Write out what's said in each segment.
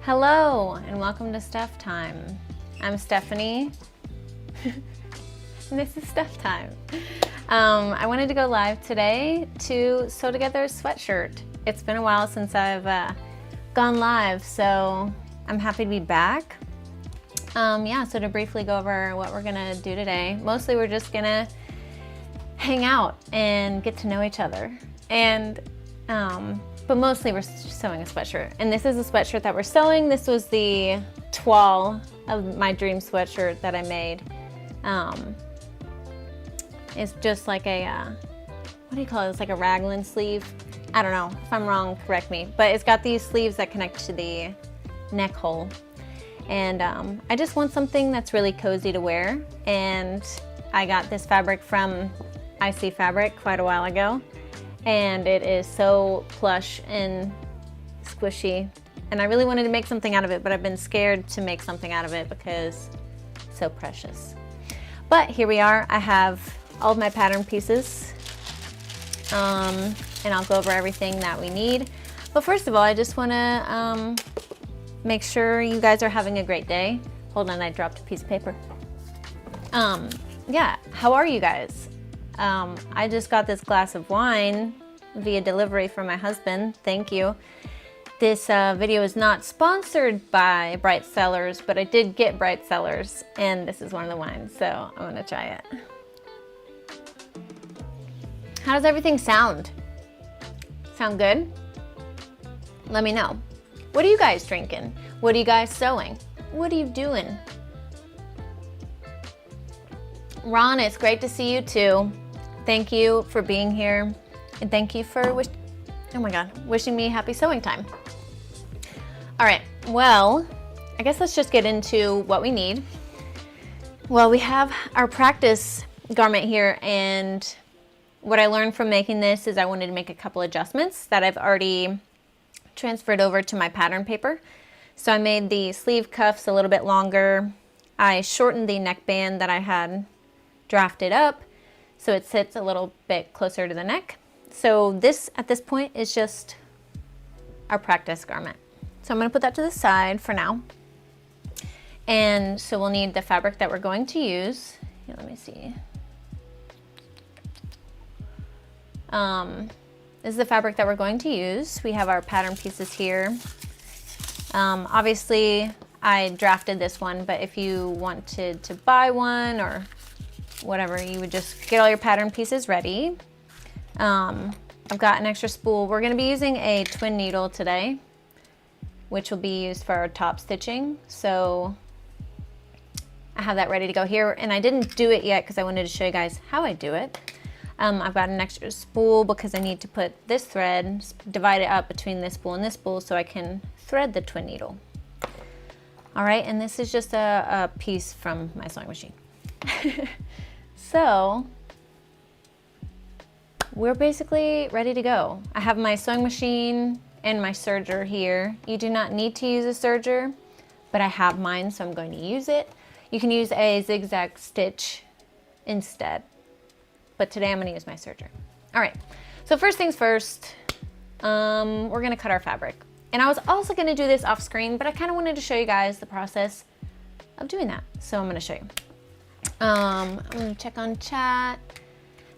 Hello and welcome to Stuff Time. I'm Stephanie and this is Stuff Time. I wanted to go live today to sew together a sweatshirt. It's been a while since I've gone live, so I'm happy to be back. So to briefly go over what we're gonna do today, mostly we're just gonna hang out and get to know each other. But mostly we're sewing a sweatshirt. And this is a sweatshirt that we're sewing. This was the toile of my dream sweatshirt that I made. It's just like a, what do you call it? It's like a raglan sleeve. I don't know, if I'm wrong, correct me. But it's got these sleeves that connect to the neck hole. And I just want something that's really cozy to wear. And I got this fabric from IC Fabric quite a while ago. And it is so plush and squishy. And I really wanted to make something out of it, but I've been scared to make something out of it because it's so precious. But here we are. I have all of my pattern pieces. And I'll go over everything that we need. But first of all, I just wanna make sure you guys are having a great day. Hold on, I dropped a piece of paper. Yeah, how are you guys? I just got this glass of wine via delivery from my husband. Thank you. This video is not sponsored by Bright Cellars, but I did get Bright Cellars, and this is one of the wines, so I'm gonna try it. How does everything sound? Sound good? Let me know. What are you guys drinking? What are you guys sewing? What are you doing? Ron, it's great to see you too. Thank you for being here, and thank you for wishing me happy sewing time. All right, well, I guess let's just get into what we need. Well, we have our practice garment here, and what I learned from making this is I wanted to make a couple adjustments that I've already transferred over to my pattern paper. So I made the sleeve cuffs a little bit longer. I shortened the neckband that I had drafted up so it sits a little bit closer to the neck. So this, at this point, is just our practice garment. So I'm gonna put that to the side for now. And so we'll need the fabric that we're going to use. Here, let me see. This is the fabric that we're going to use. We have our pattern pieces here. Obviously, I drafted this one, but if you wanted to buy one or whatever, you would just get all your pattern pieces ready. I've got an extra spool. We're gonna be using a twin needle today, which will be used for our top stitching. So I have that ready to go here, and I didn't do it yet because I wanted to show you guys how I do it. I've got an extra spool because I need to put this thread, divide it up between this spool and this spool so I can thread the twin needle. All right, and this is just a piece from my sewing machine. So we're basically ready to go. I have my sewing machine and my serger here. You do not need to use a serger, but I have mine, so I'm going to use it. You can use a zigzag stitch instead, but today I'm gonna use my serger. All right, so first things first, we're gonna cut our fabric. And I was also gonna do this off screen, but I kind of wanted to show you guys the process of doing that. So I'm gonna show you. I'm gonna check on chat.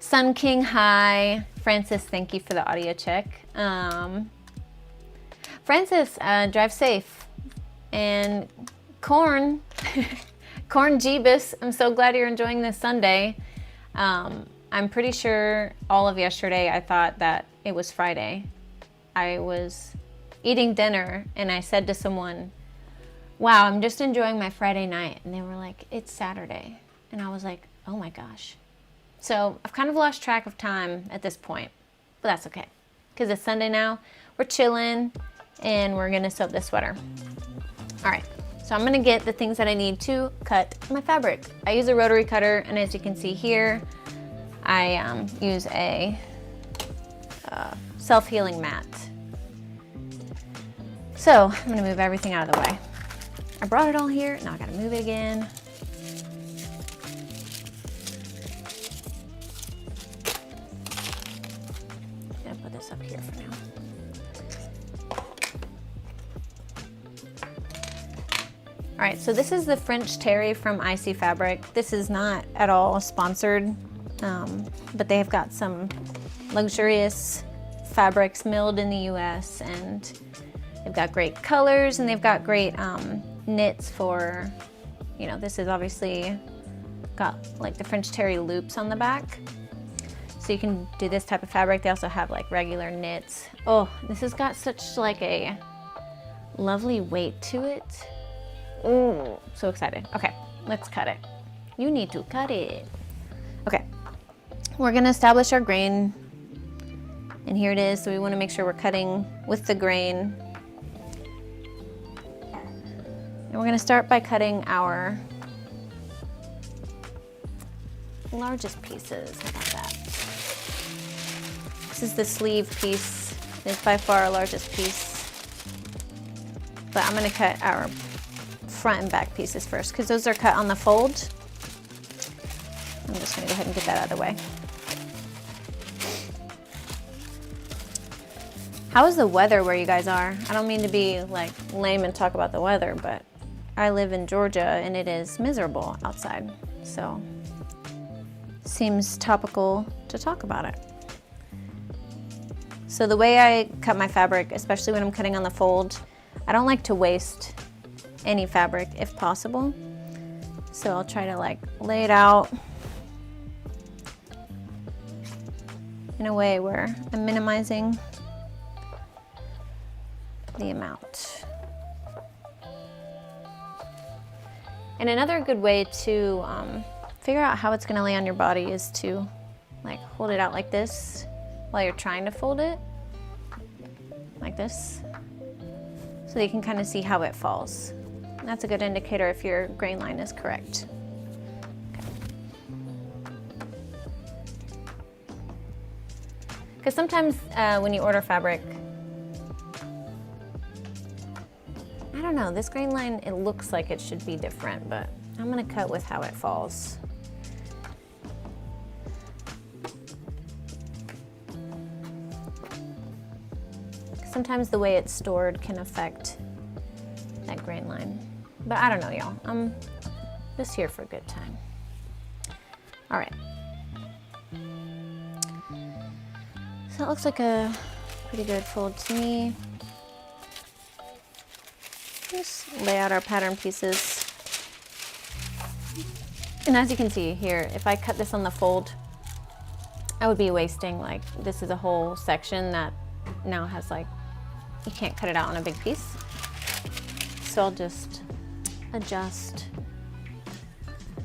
Sun King, hi. Francis, thank you for the audio check. Francis, drive safe. And Corn, Corn Jeebus, I'm so glad you're enjoying this Sunday. I'm pretty sure all of yesterday I thought that it was Friday. I was eating dinner and I said to someone, wow, I'm just enjoying my Friday night. And they were like, it's Saturday. And I was like, oh my gosh. So I've kind of lost track of time at this point, but that's okay. Because it's Sunday now, we're chilling and we're gonna sew this sweater. All right, so I'm gonna get the things that I need to cut my fabric. I use a rotary cutter, and as you can see here, I use a self-healing mat. So I'm gonna move everything out of the way. I brought it all here, now I gotta move it again. I'm gonna put this up here for now. All right, so this is the French Terry from Icy Fabric. This is not at all sponsored, but they have got some luxurious fabrics milled in the US, and they've got great colors, and they've got great knits for, you know, this is obviously got like the French Terry loops on the back. So you can do this type of fabric. They also have like regular knits. Oh, this has got such like a lovely weight to it. Ooh, so excited. Okay, let's cut it. You need to cut it. Okay, we're gonna establish our grain. And here it is, so we wanna make sure we're cutting with the grain. And we're gonna start by cutting our largest pieces. How about that? This is the sleeve piece. It's by far our largest piece. But I'm gonna cut our front and back pieces first, because those are cut on the fold. I'm just gonna go ahead and get that out of the way. How is the weather where you guys are? I don't mean to be like lame and talk about the weather, but I live in Georgia and it is miserable outside. So seems topical to talk about it. So the way I cut my fabric, especially when I'm cutting on the fold, I don't like to waste any fabric if possible. So I'll try to like lay it out in a way where I'm minimizing the amount. And another good way to figure out how it's gonna lay on your body is to like hold it out like this while you're trying to fold it, like this, so that you can kind of see how it falls. And that's a good indicator if your grain line is correct. Because sometimes when you order fabric, I don't know, this grain line, it looks like it should be different, but I'm gonna cut with how it falls. Sometimes the way it's stored can affect that grain line. But I don't know, y'all. I'm just here for a good time. All right. So that looks like a pretty good fold to me. Just lay out our pattern pieces. And as you can see here, if I cut this on the fold, I would be wasting, like, this is a whole section that now has like, you can't cut it out on a big piece. So I'll just adjust,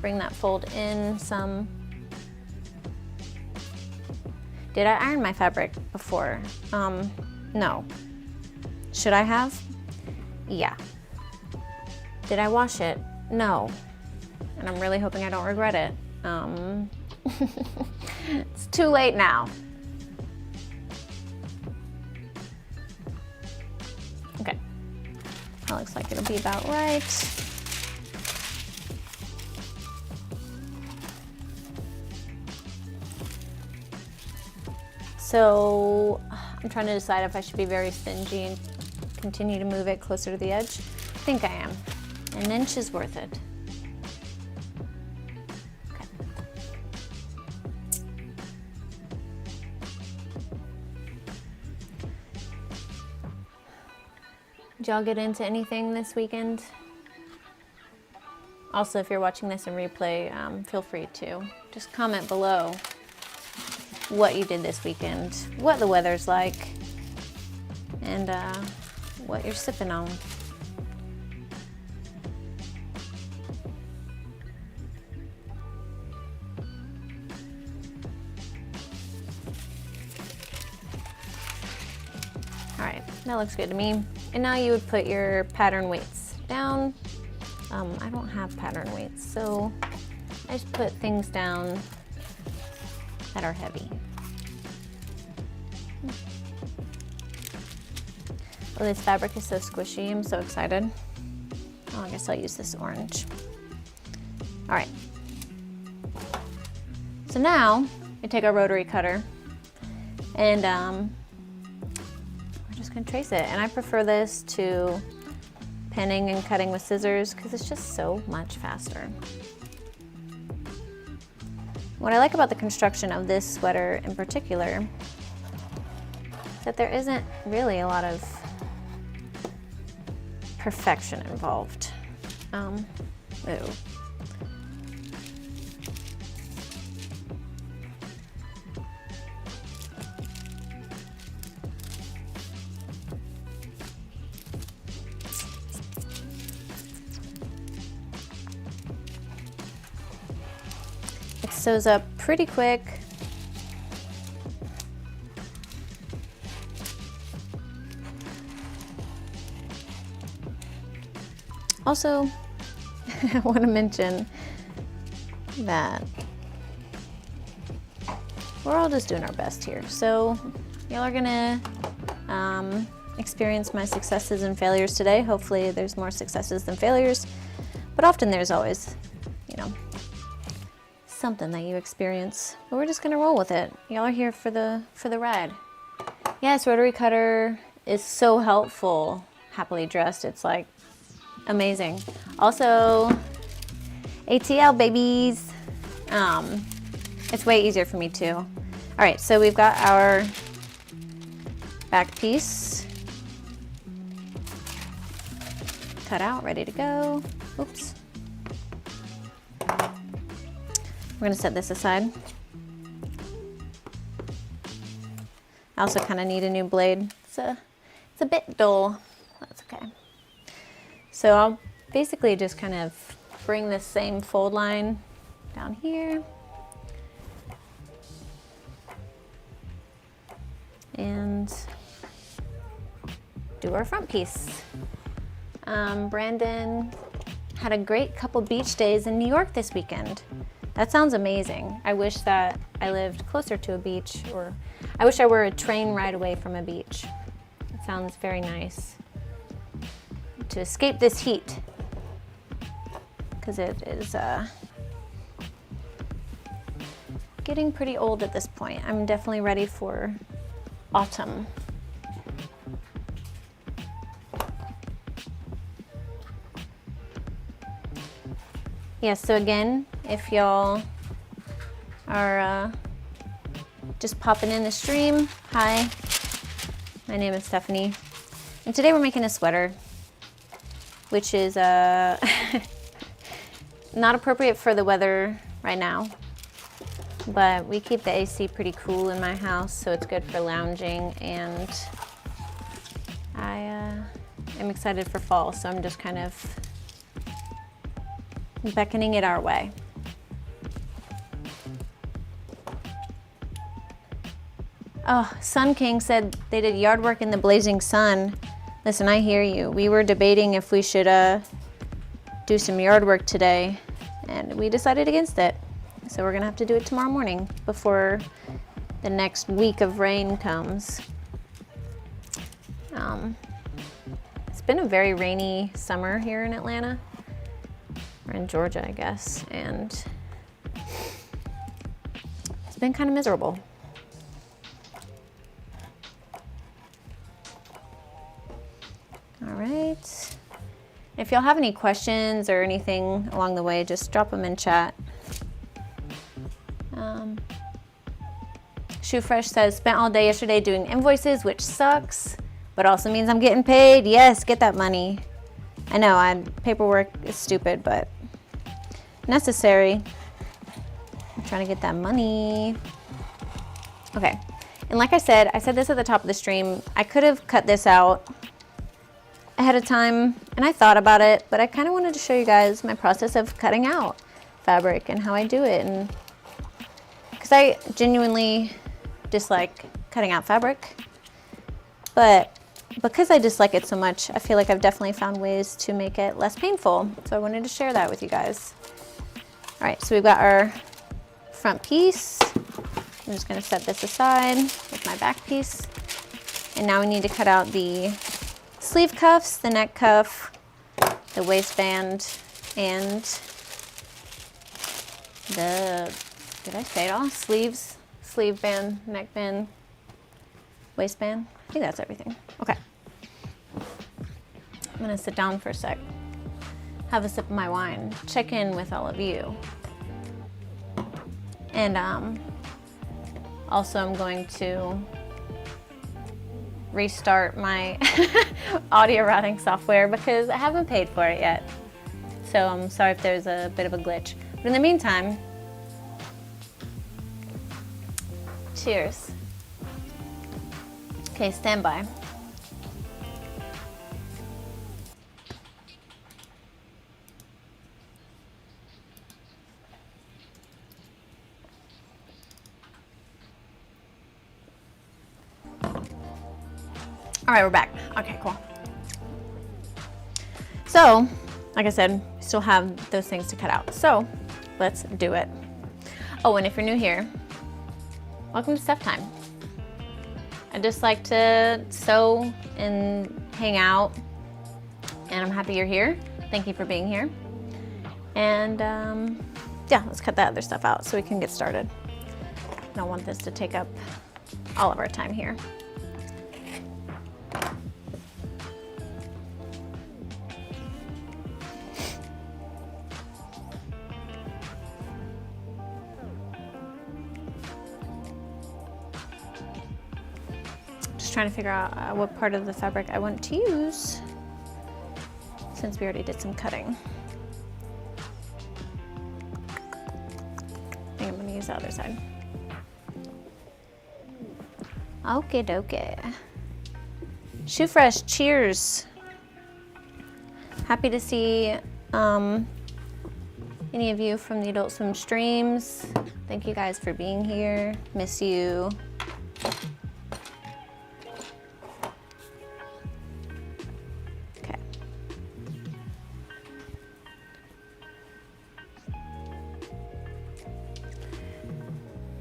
bring that fold in some. Did I iron my fabric before? No. Should I have? Yeah. Did I wash it? No. And I'm really hoping I don't regret it. It's too late now. Okay. That looks like it'll be about right. So I'm trying to decide if I should be very stingy and continue to move it closer to the edge. I think I am. An inch is worth it. Okay. Did y'all get into anything this weekend? Also, if you're watching this in replay, feel free to just comment below what you did this weekend, what the weather's like, and what you're sipping on. All right, that looks good to me. And now you would put your pattern weights down. I don't have pattern weights, so I just put things down that are heavy. Oh, this fabric is so squishy. I'm so excited. Oh, I guess I'll use this orange. All right. So now we take our rotary cutter and we're just gonna trace it. And I prefer this to pinning and cutting with scissors because it's just so much faster. What I like about the construction of this sweater in particular is that there isn't really a lot of perfection involved. Ooh. It sews up pretty quick. Also, I want to mention that we're all just doing our best here. So y'all are gonna experience my successes and failures today. Hopefully there's more successes than failures, but often there's always, you know, something that you experience. But we're just gonna roll with it. Y'all are here for the ride. Yes, rotary cutter is so helpful. Happily dressed, it's like amazing. Also, ATL babies. It's way easier for me too. All right, so we've got our back piece cut out, ready to go. Oops. We're gonna set this aside. I also kind of need a new blade. It's a bit dull. That's okay. So I'll basically just kind of bring this same fold line down here. And do our front piece. Brandon had a great couple beach days in New York this weekend. That sounds amazing. I wish that I lived closer to a beach, or I wish I were a train ride away from a beach. It sounds very nice to escape this heat, because it is getting pretty old at this point. I'm definitely ready for autumn. Yes, so again, if y'all are just popping in the stream, hi, my name is Stephanie, and today we're making a sweater, which is not appropriate for the weather right now, but we keep the AC pretty cool in my house, so it's good for lounging, and I am excited for fall, so I'm just kind of beckoning it our way. Oh, Sun King said they did yard work in the blazing sun. Listen, I hear you. We were debating if we should do some yard work today, and we decided against it. So we're gonna have to do it tomorrow morning before the next week of rain comes. It's been a very rainy summer here in Atlanta. Or in Georgia, I guess, and it's been kind of miserable. All right. If y'all have any questions or anything along the way, just drop them in chat. Shoe Fresh says, spent all day yesterday doing invoices, which sucks, but also means I'm getting paid. Yes, get that money. I know, paperwork is stupid, but necessary. I'm trying to get that money. Okay, and like I said this at the top of the stream, I could have cut this out ahead of time, and I thought about it, but I kind of wanted to show you guys my process of cutting out fabric and how I do it, and because I genuinely dislike cutting out fabric, but because I dislike it so much, I feel like I've definitely found ways to make it less painful. So I wanted to share that with you guys. All right, so we've got our front piece. I'm just gonna set this aside with my back piece. And now we need to cut out the sleeve cuffs, the neck cuff, the waistband, and the, did I say it all? Sleeves, sleeve band, neck band, waistband. I think that's everything. Okay. I'm gonna sit down for a sec, have a sip of my wine, check in with all of you. And also I'm going to restart my audio routing software because I haven't paid for it yet. So I'm sorry if there's a bit of a glitch. But in the meantime, cheers. Okay, stand by. All right, we're back. Okay, cool. So, like I said, we still have those things to cut out. So, let's do it. Oh, and if you're new here, welcome to Stuff Time. I just like to sew and hang out, and I'm happy you're here. Thank you for being here. And yeah, let's cut that other stuff out so we can get started. I don't want this to take up all of our time here. Trying to figure out what part of the fabric I want to use since we already did some cutting. I think I'm going to use the other side. Okay, dokie. Shoe Fresh, cheers. Happy to see any of you from the Adult Swim streams. Thank you guys for being here. Miss you.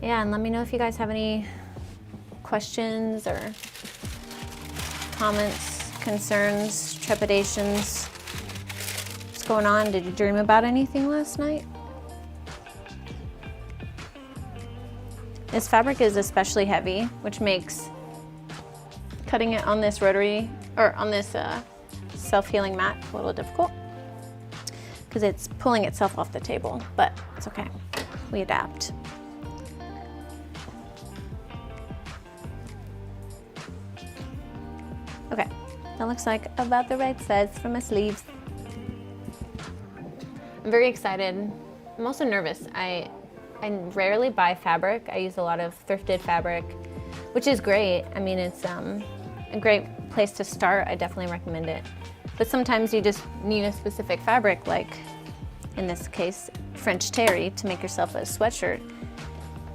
Yeah, and let me know if you guys have any questions or comments, concerns, trepidations. What's going on? Did you dream about anything last night? This fabric is especially heavy, which makes cutting it on this rotary, or on this self-healing mat a little difficult because it's pulling itself off the table, but it's okay. We adapt. Okay, that looks like about the right size for my sleeves. I'm very excited. I'm also nervous. I rarely buy fabric. I use a lot of thrifted fabric, which is great. I mean, it's a great place to start. I definitely recommend it. But sometimes you just need a specific fabric, like in this case, French terry, to make yourself a sweatshirt.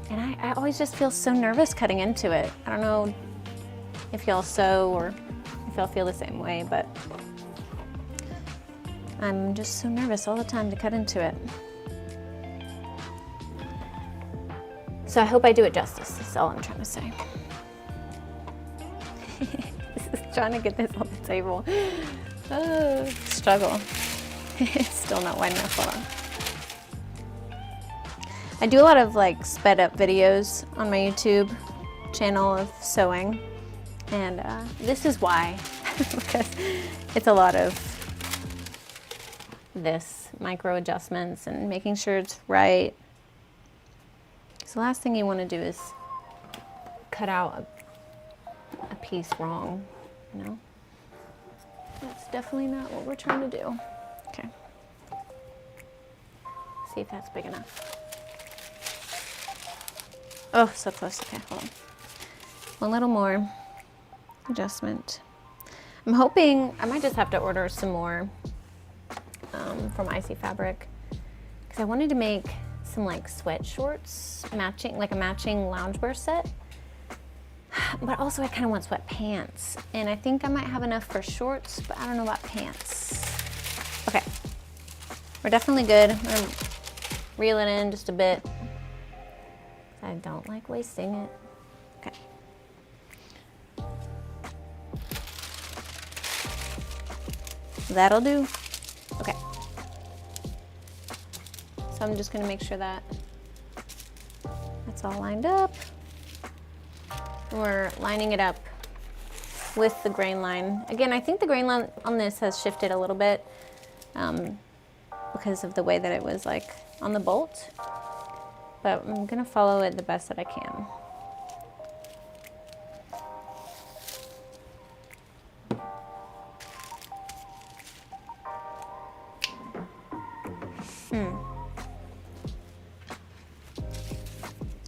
And I always just feel so nervous cutting into it. I don't know if y'all sew or if y'all feel the same way, but I'm just so nervous all the time to cut into it. So I hope I do it justice, that's all I'm trying to say. This is trying to get this on the table. Oh, struggle. It's still not wide enough, hold on. I do a lot of like sped up videos on my YouTube channel of sewing. And this is why, because it's a lot of this, micro adjustments and making sure it's right. So the last thing you want to do is cut out a piece wrong, you know? That's definitely not what we're trying to do. Okay. See if that's big enough. Oh, so close. Okay, hold on. One little more adjustment. I'm hoping I might just have to order some more from Icy Fabric because I wanted to make some like sweat shorts matching, like a matching loungewear set, but also I kind of want sweat pants, and I think I might have enough for shorts, but I don't know about pants. Okay, we're definitely good. I'm gonna reel it in just a bit. I don't like wasting it. Okay. That'll do. Okay. So I'm just gonna make sure that that's all lined up. We're lining it up with the grain line. Again, I think the grain line on this has shifted a little bit because of the way that it was like on the bolt, but I'm gonna follow it the best that I can.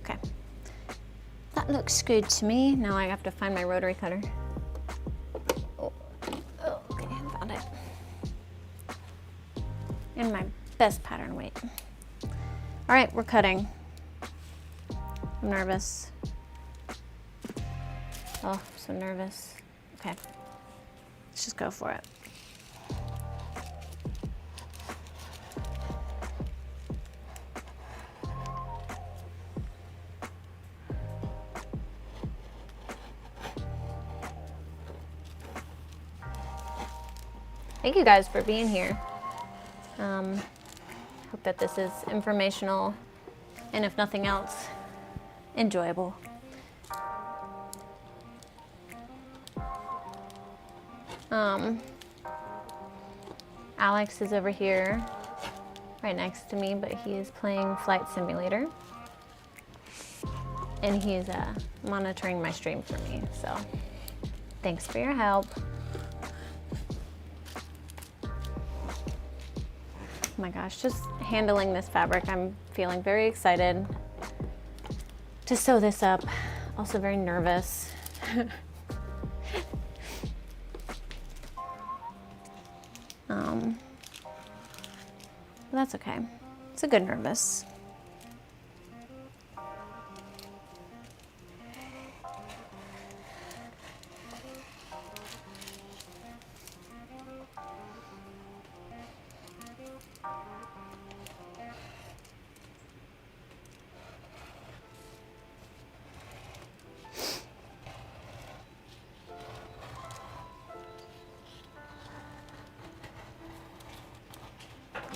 Okay, that looks good to me. Now I have to find my rotary cutter. Oh, okay, I found it. And my best pattern weight. All right, we're cutting. I'm nervous. Oh, I'm so nervous. Okay, let's just go for it. Thank you guys for being here. Hope that this is informational and, if nothing else, enjoyable. Alex is over here right next to me, but he is playing Flight Simulator. And he's monitoring my stream for me, so thanks for your help. Oh my gosh, just handling this fabric, I'm feeling very excited to sew this up. Also very nervous. But that's okay. It's a good nervous.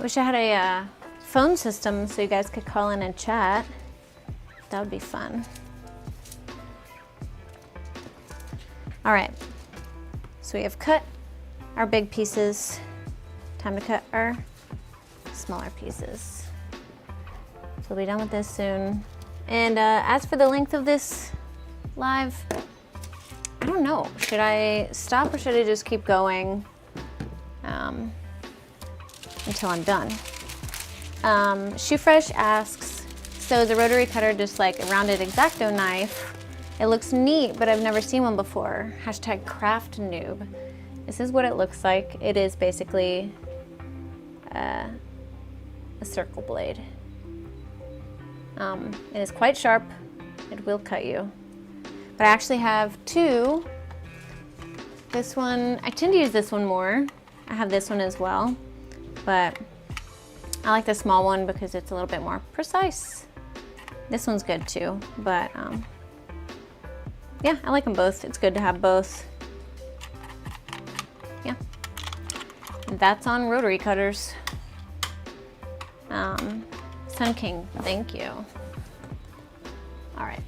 Wish I had a phone system so you guys could call in and chat. That would be fun. All right, so we have cut our big pieces. Time to cut our smaller pieces. So we'll be done with this soon. And as for the length of this live, I don't know. Should I stop or should I just keep going until I'm done? Shoe Fresh asks, so the rotary cutter just like a rounded X-Acto knife. It looks neat, but I've never seen one before. Hashtag craft noob. This is what it looks like. It is basically a circle blade. It is quite sharp. It will cut you. But I actually have two. This one, I tend to use this one more. I have this one as well, but I like the small one because it's a little bit more precise. This one's good too, but yeah, I like them both. It's good to have both. Yeah, and that's on rotary cutters. Sun King, thank you. All right,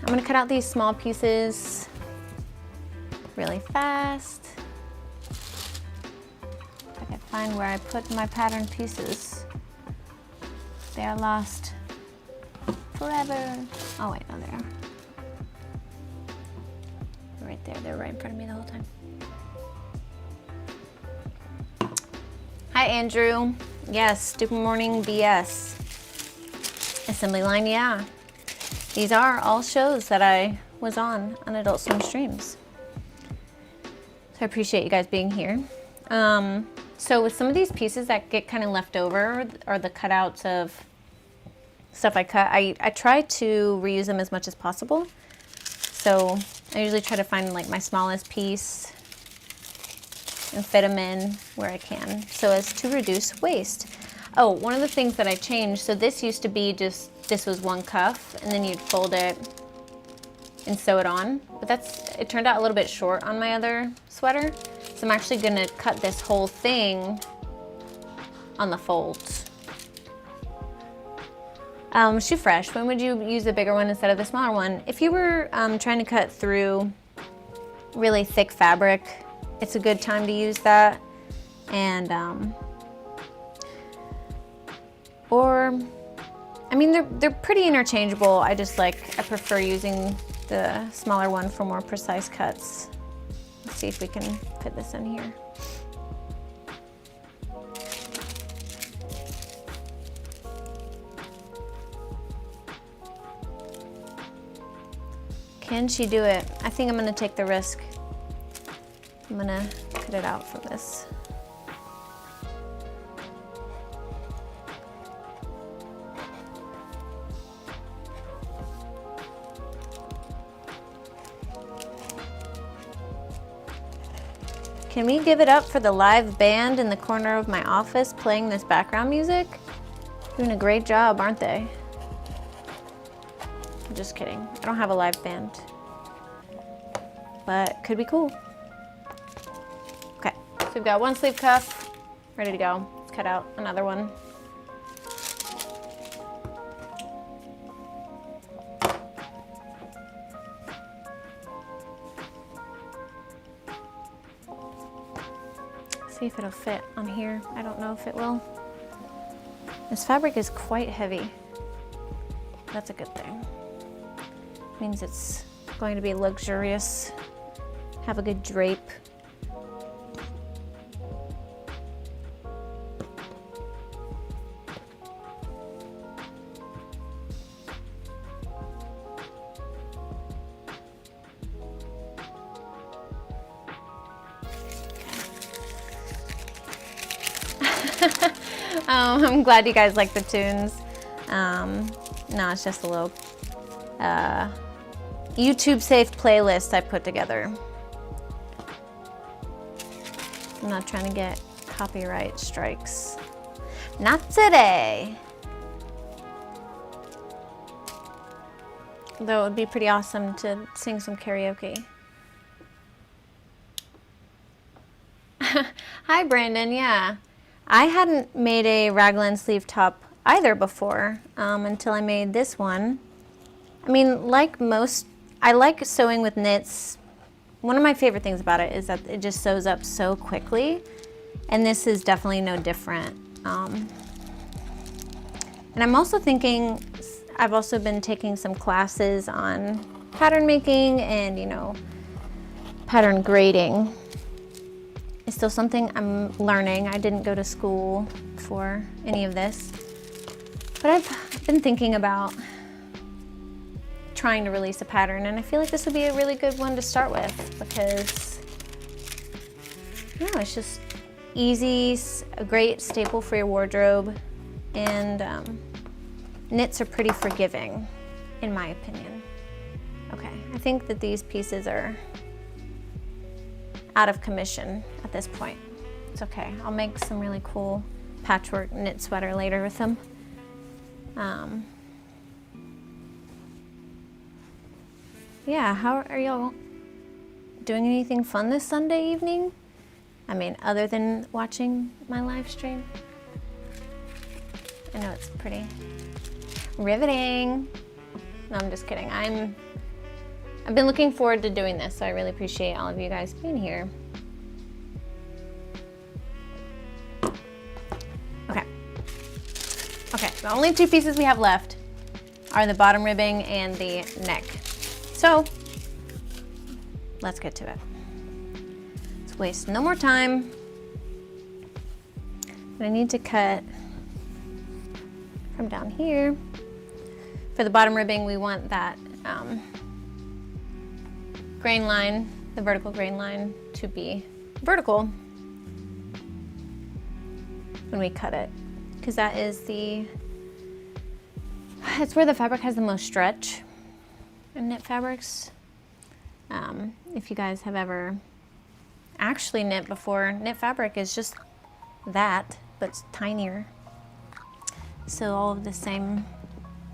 I'm gonna cut out these small pieces really fast. If I can find where I put my pattern pieces. They are lost forever. Oh wait, no, they are. Right there, they're right in front of me the whole time. Hi Andrew. Yes, Stupid Morning BS. Assembly Line, yeah. These are all shows that I was on Adult Swim streams. So I appreciate you guys being here. So with some of these pieces that get kind of left over, or the cutouts of stuff I cut, I try to reuse them as much as possible. So I usually try to find like my smallest piece and fit them in where I can, so as to reduce waste. Oh, one of the things that I changed, so this used to be just, this was one cuff, and then you'd fold it and sew it on, but it turned out a little bit short on my other sweater, so I'm actually gonna cut this whole thing on the folds. Shoe Fresh, when would you use the bigger one instead of the smaller one? If you were trying to cut through really thick fabric, it's a good time to use that. And or I mean, they're pretty interchangeable. I prefer using the smaller one for more precise cuts. Let's see if we can fit this in here. Can she do it? I think I'm gonna take the risk. I'm gonna cut it out from this. Can we give it up for the live band in the corner of my office playing this background music? Doing a great job, aren't they? I'm just kidding. I don't have a live band, but could be cool. Okay, so we've got one sleeve cuff ready to go. Let's cut out another one. See if it'll fit on here. I don't know if it will. This fabric is quite heavy. That's a good thing. Means it's going to be luxurious. Have a good drape. I'm glad you guys like the tunes. No, it's just a little YouTube safe playlist I put together. I'm not trying to get copyright strikes. Not today. Though it would be pretty awesome to sing some karaoke. Hi Brandon, yeah. I hadn't made a raglan sleeve top either before until I made this one. I mean, like most, I like sewing with knits. One of my favorite things about it is that it just sews up so quickly, and this is definitely no different. And I'm also thinking, I've also been taking some classes on pattern making and, you know, pattern grading. It's still something I'm learning. I didn't go to school for any of this, but I've been thinking about trying to release a pattern, and I feel like this would be a really good one to start with because, you know, it's just easy, a great staple for your wardrobe, and knits are pretty forgiving, in my opinion. Okay, I think that these pieces are out of commission at this point. It's okay. I'll make some really cool patchwork knit sweater later with them. Yeah, how are y'all doing? Anything fun this Sunday evening? I mean, other than watching my live stream? I know it's pretty riveting. No, I'm just kidding. I've been looking forward to doing this, so I really appreciate all of you guys being here. Okay, the only two pieces we have left are the bottom ribbing and the neck. So, let's get to it. Let's waste no more time. I need to cut from down here. For the bottom ribbing, we want that grain line, the vertical grain line, to be vertical when we cut it, because that is it's where the fabric has the most stretch in knit fabrics. If you guys have ever actually knit before, knit fabric is just that, but it's tinier. So all of the same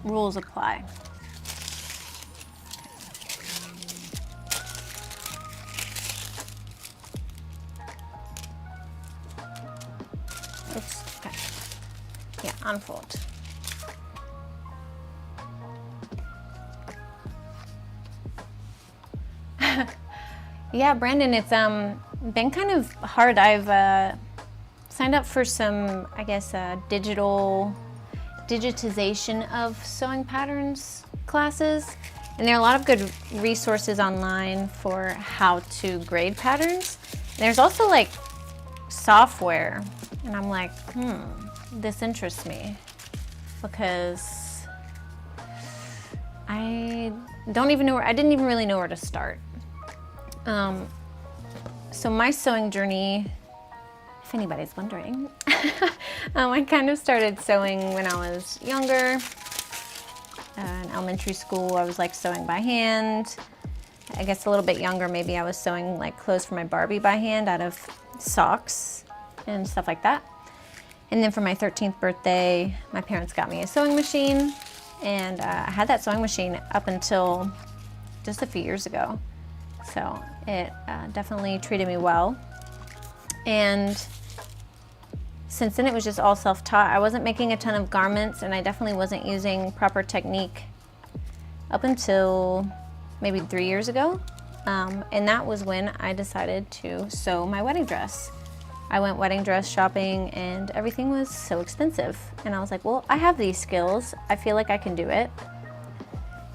rules apply. Oops, okay. Yeah, unfold. Yeah, Brandon, it's been kind of hard. I've signed up for some, I guess, digitization of sewing patterns classes. And there are a lot of good resources online for how to grade patterns. And there's also like software. And I'm like, this interests me because I didn't even really know where to start. So my sewing journey, if anybody's wondering, I kind of started sewing when I was younger. In elementary school, I was like sewing by hand. I guess a little bit younger, maybe I was sewing like clothes for my Barbie by hand out of socks and stuff like that. And then for my 13th birthday, my parents got me a sewing machine, and I had that sewing machine up until just a few years ago. So it definitely treated me well. And since then it was just all self-taught. I wasn't making a ton of garments, and I definitely wasn't using proper technique up until maybe 3 years ago. And that was when I decided to sew my wedding dress. I went wedding dress shopping and everything was so expensive. And I was like, well, I have these skills. I feel like I can do it.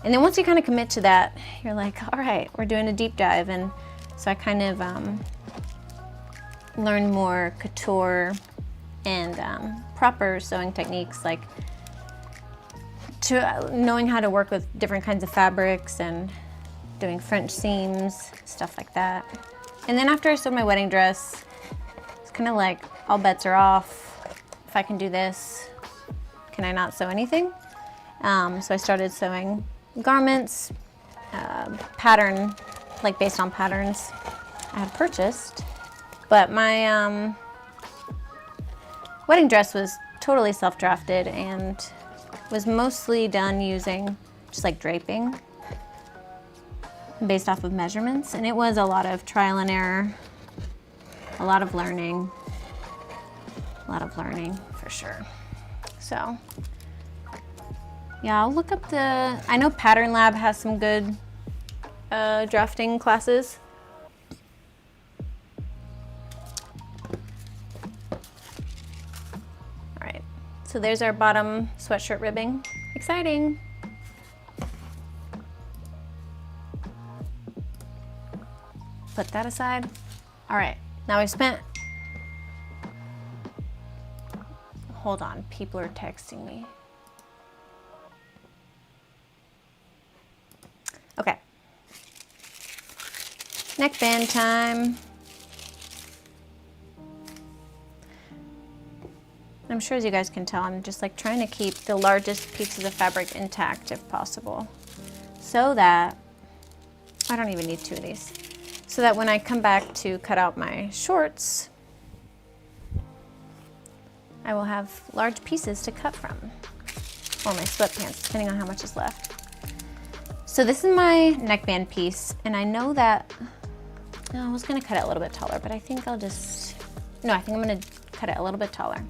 And then once you kind of commit to that, you're like, all right, we're doing a deep dive. And so I kind of learned more couture and proper sewing techniques, like knowing how to work with different kinds of fabrics and doing French seams, stuff like that. And then after I sewed my wedding dress, it's kind of like all bets are off. If I can do this, can I not sew anything? So I started sewing garments, pattern, like based on patterns I had purchased. But my wedding dress was totally self-drafted and was mostly done using just like draping based off of measurements. And it was a lot of trial and error, a lot of learning for sure. So yeah, I'll look up I know Pattern Lab has some good drafting classes. So there's our bottom sweatshirt ribbing. Exciting. Put that aside. All right, now we've spent, hold on, people are texting me. Okay. Neckband time. I'm sure as you guys can tell, I'm just like trying to keep the largest pieces of fabric intact if possible, so that, I don't even need 2 of these, so that when I come back to cut out my shorts, I will have large pieces to cut from, or my sweatpants, depending on how much is left. So this is my neckband piece, and I know that, I was gonna cut it a little bit taller, but I think I'll just, no, I think I'm gonna cut it a little bit taller.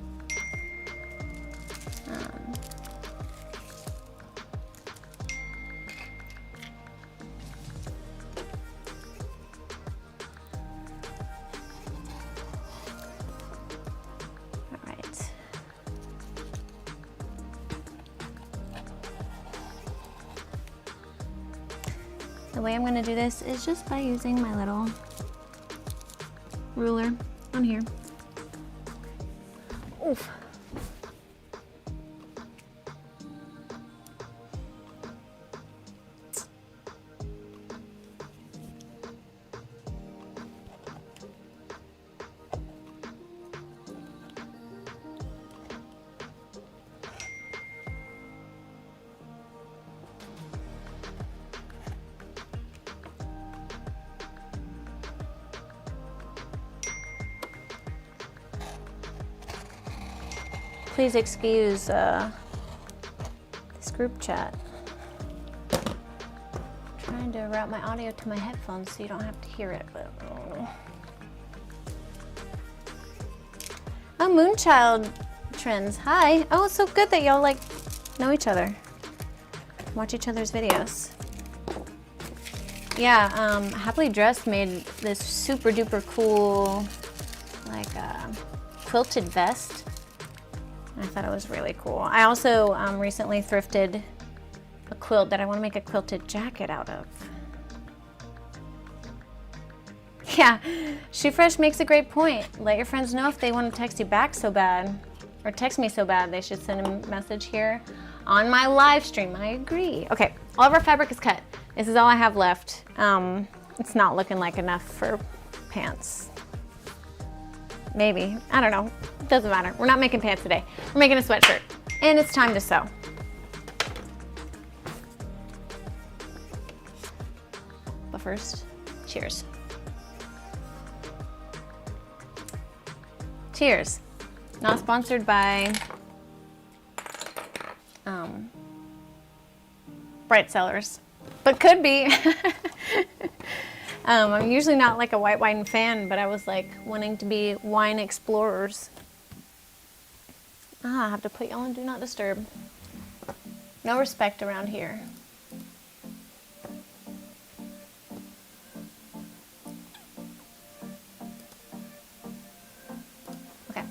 The way I'm going to do this is just by using my little ruler on here. Oof. Please excuse this group chat. I'm trying to route my audio to my headphones so you don't have to hear it. But oh, Moonchild Trends, hi. Oh, it's so good that y'all like know each other, watch each other's videos. Yeah, Happily Dressed made this super duper cool, like quilted vest. I thought it was really cool. I also recently thrifted a quilt that I want to make a quilted jacket out of. Yeah, Shoe Fresh makes a great point. Let your friends know if they want to text you back so bad, or text me so bad, they should send a message here on my live stream. I agree. Okay, all of our fabric is cut. This is all I have left. It's not looking like enough for pants. Maybe, I don't know. It doesn't matter. We're not making pants today. We're making a sweatshirt, and it's time to sew. But first, cheers. Cheers. Not sponsored by Bright Sellers, but could be. I'm usually not like a white wine fan, but I was like wanting to be wine explorers. I have to put y'all on Do Not Disturb. No respect around here. Okay.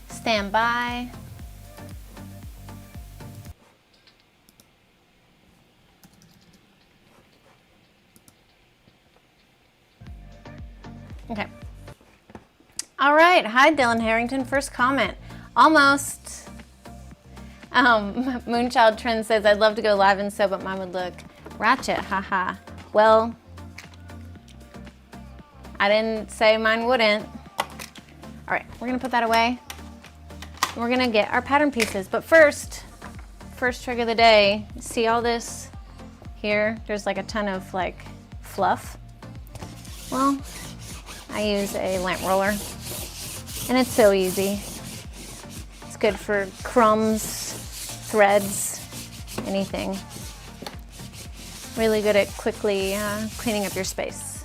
Stand by. Okay. All right. Hi, Dylan Harrington. First comment. Almost. Moonchild Trend says, I'd love to go live and sew, but mine would look ratchet. Haha. Well, I didn't say mine wouldn't. All right. We're going to put that away. We're going to get our pattern pieces. But first trick of the day. See all this here? There's like a ton of like fluff. Well, I use a lamp roller, and it's so easy. It's good for crumbs, threads, anything. Really good at quickly cleaning up your space.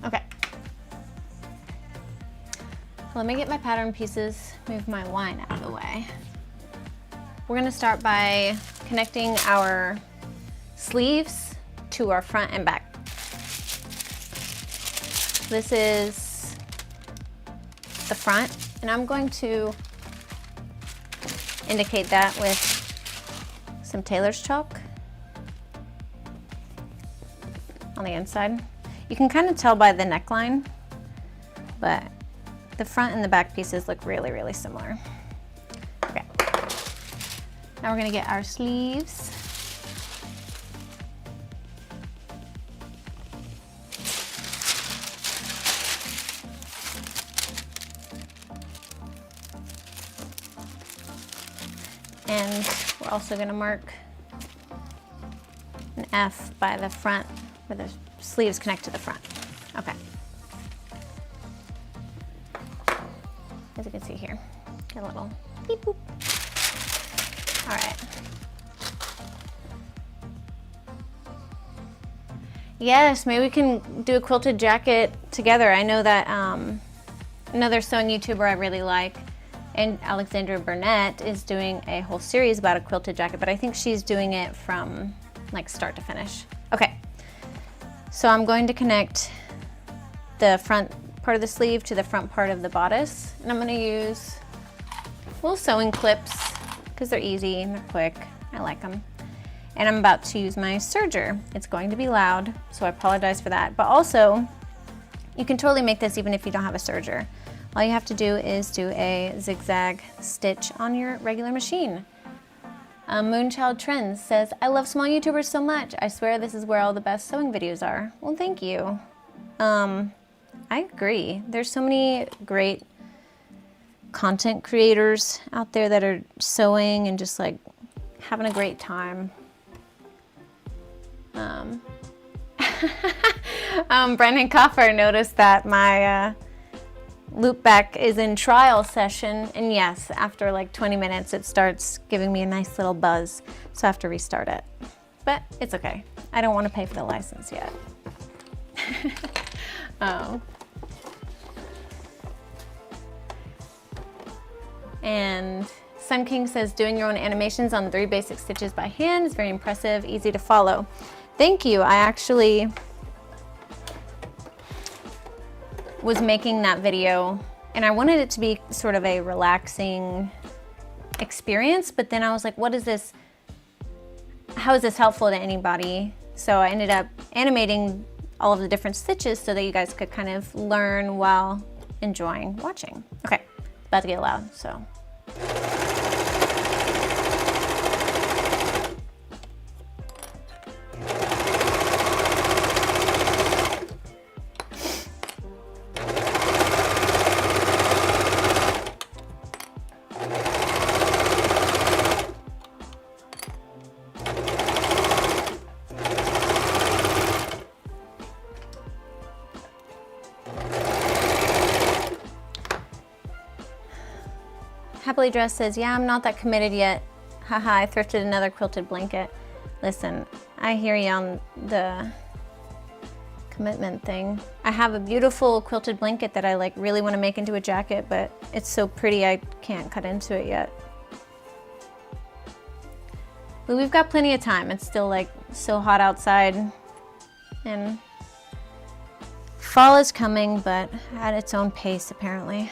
Okay. Let me get my pattern pieces, move my wine out of the way. We're gonna start by connecting our sleeves to our front and back. This is the front, and I'm going to indicate that with some tailor's chalk on the inside. You can kind of tell by the neckline, but the front and the back pieces look really, really similar. Okay, now we're gonna get our sleeves. And we're also going to mark an F by the front, where the sleeves connect to the front. Okay. As you can see here, got a little beep boop. All right. Yes, maybe we can do a quilted jacket together. I know that another sewing YouTuber I really like, and Alexandra Burnett, is doing a whole series about a quilted jacket, but I think she's doing it from like start to finish. Okay, so I'm going to connect the front part of the sleeve to the front part of the bodice, and I'm gonna use little sewing clips because they're easy and they're quick. I like them. And I'm about to use my serger. It's going to be loud, so I apologize for that. But also, you can totally make this even if you don't have a serger. All you have to do is do a zigzag stitch on your regular machine. Moonchild Trends says, I love small YouTubers so much. I swear this is where all the best sewing videos are. Well, thank you. I agree. There's so many great content creators out there that are sewing and just like having a great time. Brendan Coffer noticed that my loop back is in trial session, and yes, after like 20 minutes it starts giving me a nice little buzz, so I have to restart it. But it's okay. I don't want to pay for the license yet. Oh. And Sun King says, doing your own animations on 3 basic stitches by hand is very impressive, easy to follow. Thank you. I actually was making that video and I wanted it to be sort of a relaxing experience, but then I was like, what is this? How is this helpful to anybody? So I ended up animating all of the different stitches so that you guys could kind of learn while enjoying watching. Okay, about to get loud, so. Happily Dressed says, yeah, I'm not that committed yet. Haha, I thrifted another quilted blanket. Listen, I hear you on the commitment thing. I have a beautiful quilted blanket that I like really want to make into a jacket, but it's so pretty I can't cut into it yet. But we've got plenty of time. It's still like so hot outside and fall is coming, but at its own pace apparently.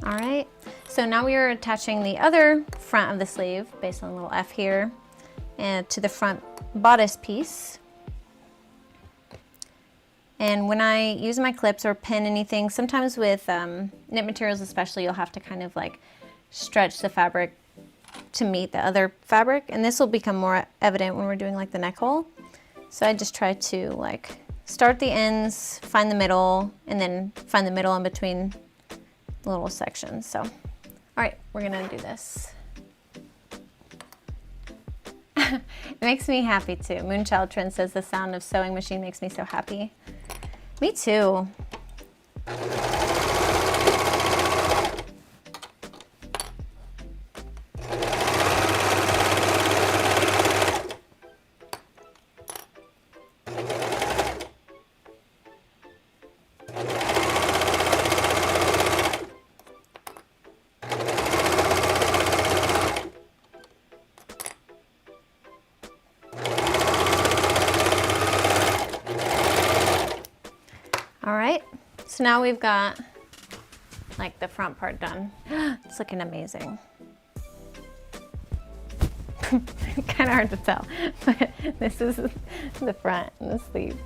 All right, so now we are attaching the other front of the sleeve based on the little F here and to the front bodice piece. And when I use my clips or pin anything, sometimes with knit materials especially, you'll have to kind of like stretch the fabric to meet the other fabric, and this will become more evident when we're doing like the neck hole. So I just try to like start the ends, find the middle, and then find the middle in between little sections. So, all right, we're gonna do this. It makes me happy too. Moonchild Trend says the sound of sewing machine makes me so happy. Me too. All right, so now we've got like the front part done. It's looking amazing. Kind of hard to tell, but this is the front and the sleeve,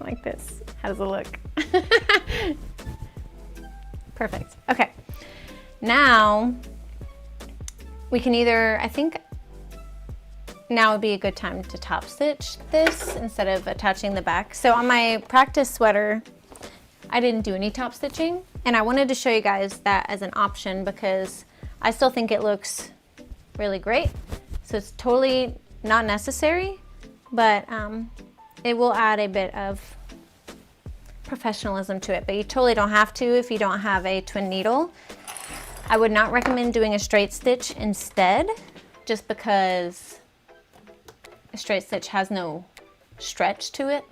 like this. How does it look? Perfect, okay. Now, we can either, I think now would be a good time to top stitch this instead of attaching the back. So on my practice sweater, I didn't do any top stitching, and I wanted to show you guys that as an option because I still think it looks really great. So it's totally not necessary, but it will add a bit of professionalism to it, but you totally don't have to if you don't have a twin needle. I would not recommend doing a straight stitch instead, just because a straight stitch has no stretch to it.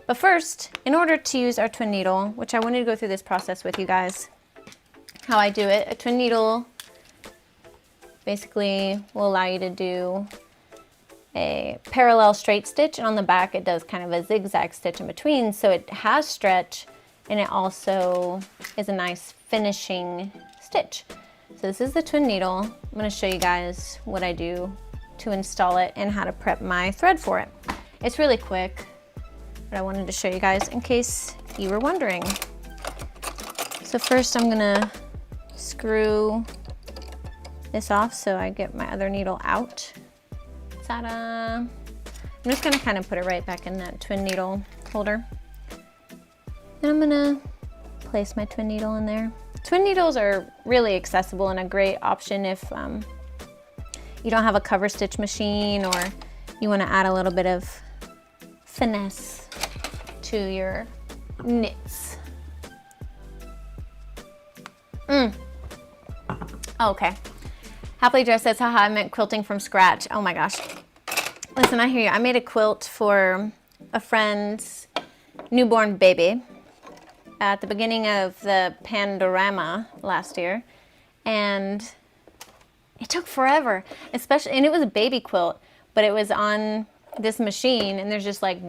But first, in order to use our twin needle, which I wanted to go through this process with you guys, how I do it, a twin needle basically will allow you to do a parallel straight stitch, and on the back it does kind of a zigzag stitch in between, so it has stretch and it also is a nice finishing stitch. So this is the twin needle. I'm going to show you guys what I do to install it and how to prep my thread for it. It's really quick, but I wanted to show you guys in case you were wondering. So first I'm gonna screw this off so I get my other needle out. Ta-da! I'm just gonna kind of put it right back in that twin needle holder. And I'm gonna place my twin needle in there. Twin needles are really accessible and a great option if you don't have a cover stitch machine or you wanna add a little bit of finesse to your knits. Okay. Happily Dressed says, haha, I meant quilting from scratch. Oh my gosh. Listen, I hear you. I made a quilt for a friend's newborn baby. at the beginning of the Pandorama last year, and it took forever, especially, and it was a baby quilt, but it was on this machine, and there's just like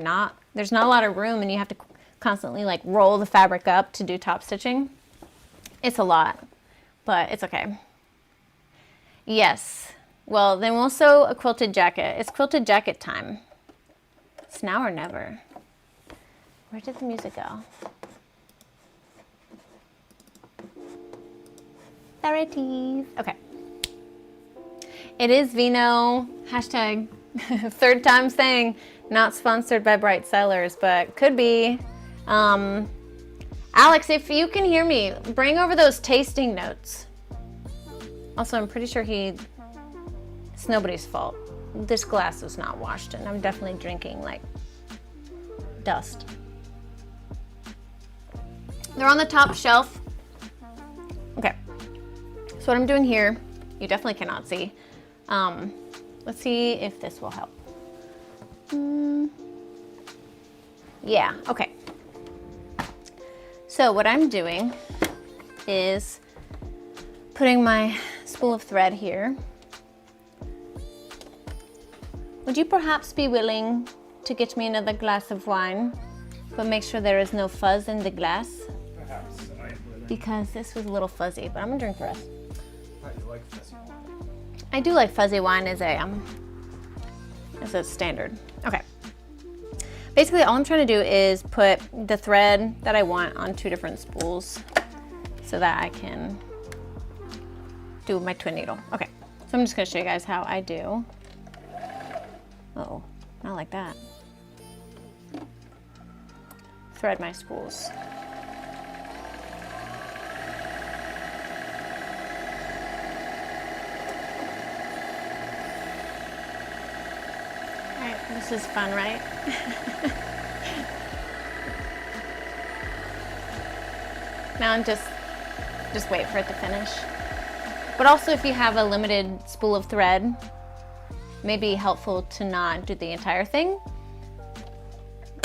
there's not a lot of room, and you have to constantly like roll the fabric up to do top stitching. It's a lot, but it's okay. Yes. Well, then we'll sew a quilted jacket. It's quilted jacket time. It's now or never. Where did the music go? There it is. Okay. It is Vino, hashtag third time saying, not sponsored by Bright Sellers, but could be. Alex, if you can hear me, bring over those tasting notes. Also, I'm pretty sure it's nobody's fault. This glass was not washed, and I'm definitely drinking like dust. They're on the top shelf. Okay. So what I'm doing here, you definitely cannot see. Let's see if this will help. Yeah, okay. So what I'm doing is putting my spool of thread here. Would you perhaps be willing to get me another glass of wine, but make sure there is no fuzz in the glass? Perhaps I am willing. Because this was a little fuzzy, but I'm gonna drink the rest. How do you like fuzzy wine? I do like fuzzy wine as a standard. Okay. Basically, all I'm trying to do is put the thread that I want on 2 different spools so that I can do my twin needle. Okay, so I'm just gonna show you guys how I do. Uh-oh, not like that. Thread my spools. This is fun, right? Now I'm just wait for it to finish. But also, if you have a limited spool of thread, it may be helpful to not do the entire thing.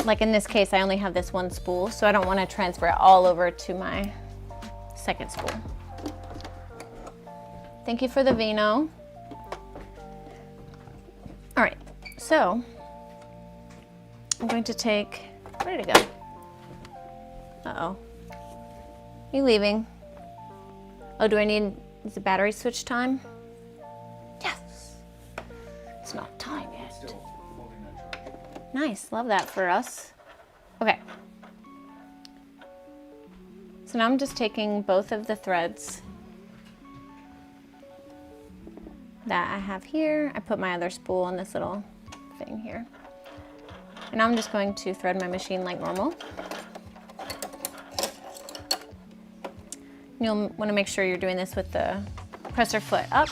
Like in this case, I only have this one spool, so I don't want to transfer it all over to my second spool. Thank you for the vino. All right, so I'm going to take, where did it go? Uh-oh. You leaving? Oh, do I need, is the battery switch time? Yes! It's not time yet. Still holding that charge. Nice, love that for us. Okay. So now I'm just taking both of the threads that I have here. I put my other spool on this little thing here. And now I'm just going to thread my machine like normal. You'll want to make sure you're doing this with the presser foot up.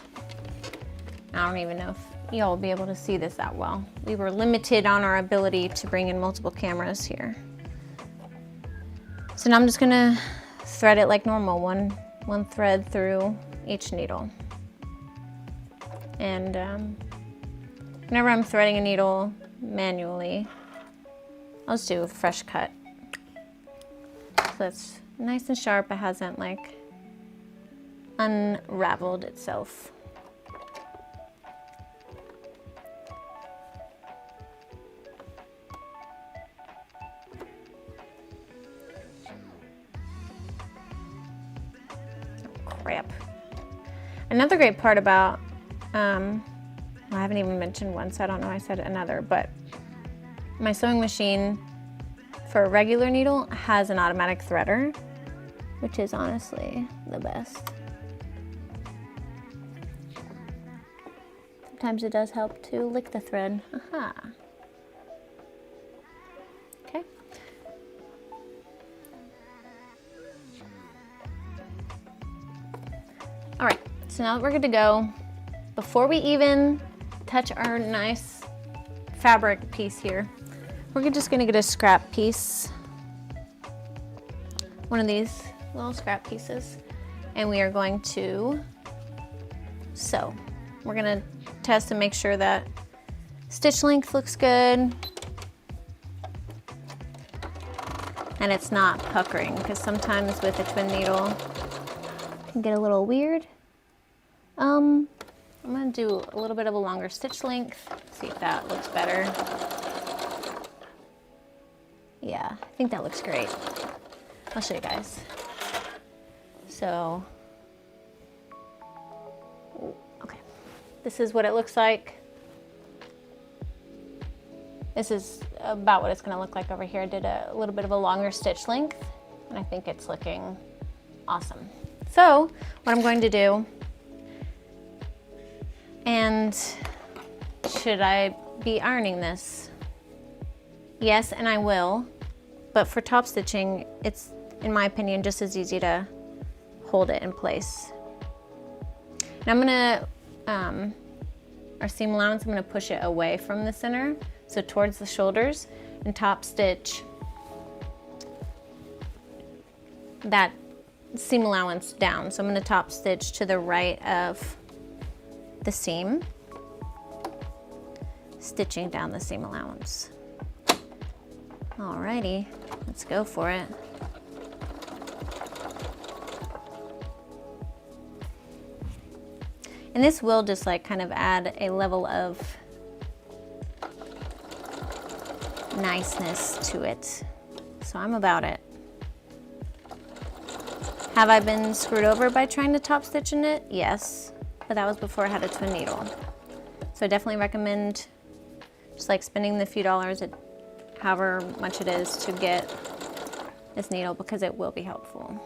I don't even know if y'all will be able to see this that well. We were limited on our ability to bring in multiple cameras here. So now I'm just gonna thread it like normal, one thread through each needle. And whenever I'm threading a needle manually, I'll just do a fresh cut. So that's nice and sharp. It hasn't like unraveled itself. Crap. Another great part about, I haven't even mentioned one, so I don't know I said another, but my sewing machine for a regular needle has an automatic threader, which is honestly the best. Sometimes it does help to lick the thread. Aha. Okay. All right, so now that we're good to go, before we even touch our nice fabric piece here, we're just gonna get a scrap piece, one of these little scrap pieces, and we are going to sew. We're gonna test and make sure that stitch length looks good, and it's not puckering, because sometimes with a twin needle it can get a little weird. I'm gonna do a little bit of a longer stitch length, see if that looks better. Yeah, I think that looks great. I'll show you guys. So, okay, this is what it looks like. This is about what it's gonna look like over here. I did a little bit of a longer stitch length, and I think it's looking awesome. So, what I'm going to do, and should I be ironing this? Yes, and I will, but for top stitching, it's, in my opinion, just as easy to hold it in place. And I'm gonna, our seam allowance, I'm gonna push it away from the center, so towards the shoulders, and top stitch that seam allowance down. So I'm gonna top stitch to the right of the seam, stitching down the seam allowance. Alrighty, let's go for it. And this will just like kind of add a level of niceness to it. So I'm about it. Have I been screwed over by trying to top stitch in it? Yes, but that was before I had a twin needle. So I definitely recommend just like spending the few dollars, however much it is, to get this needle, because it will be helpful.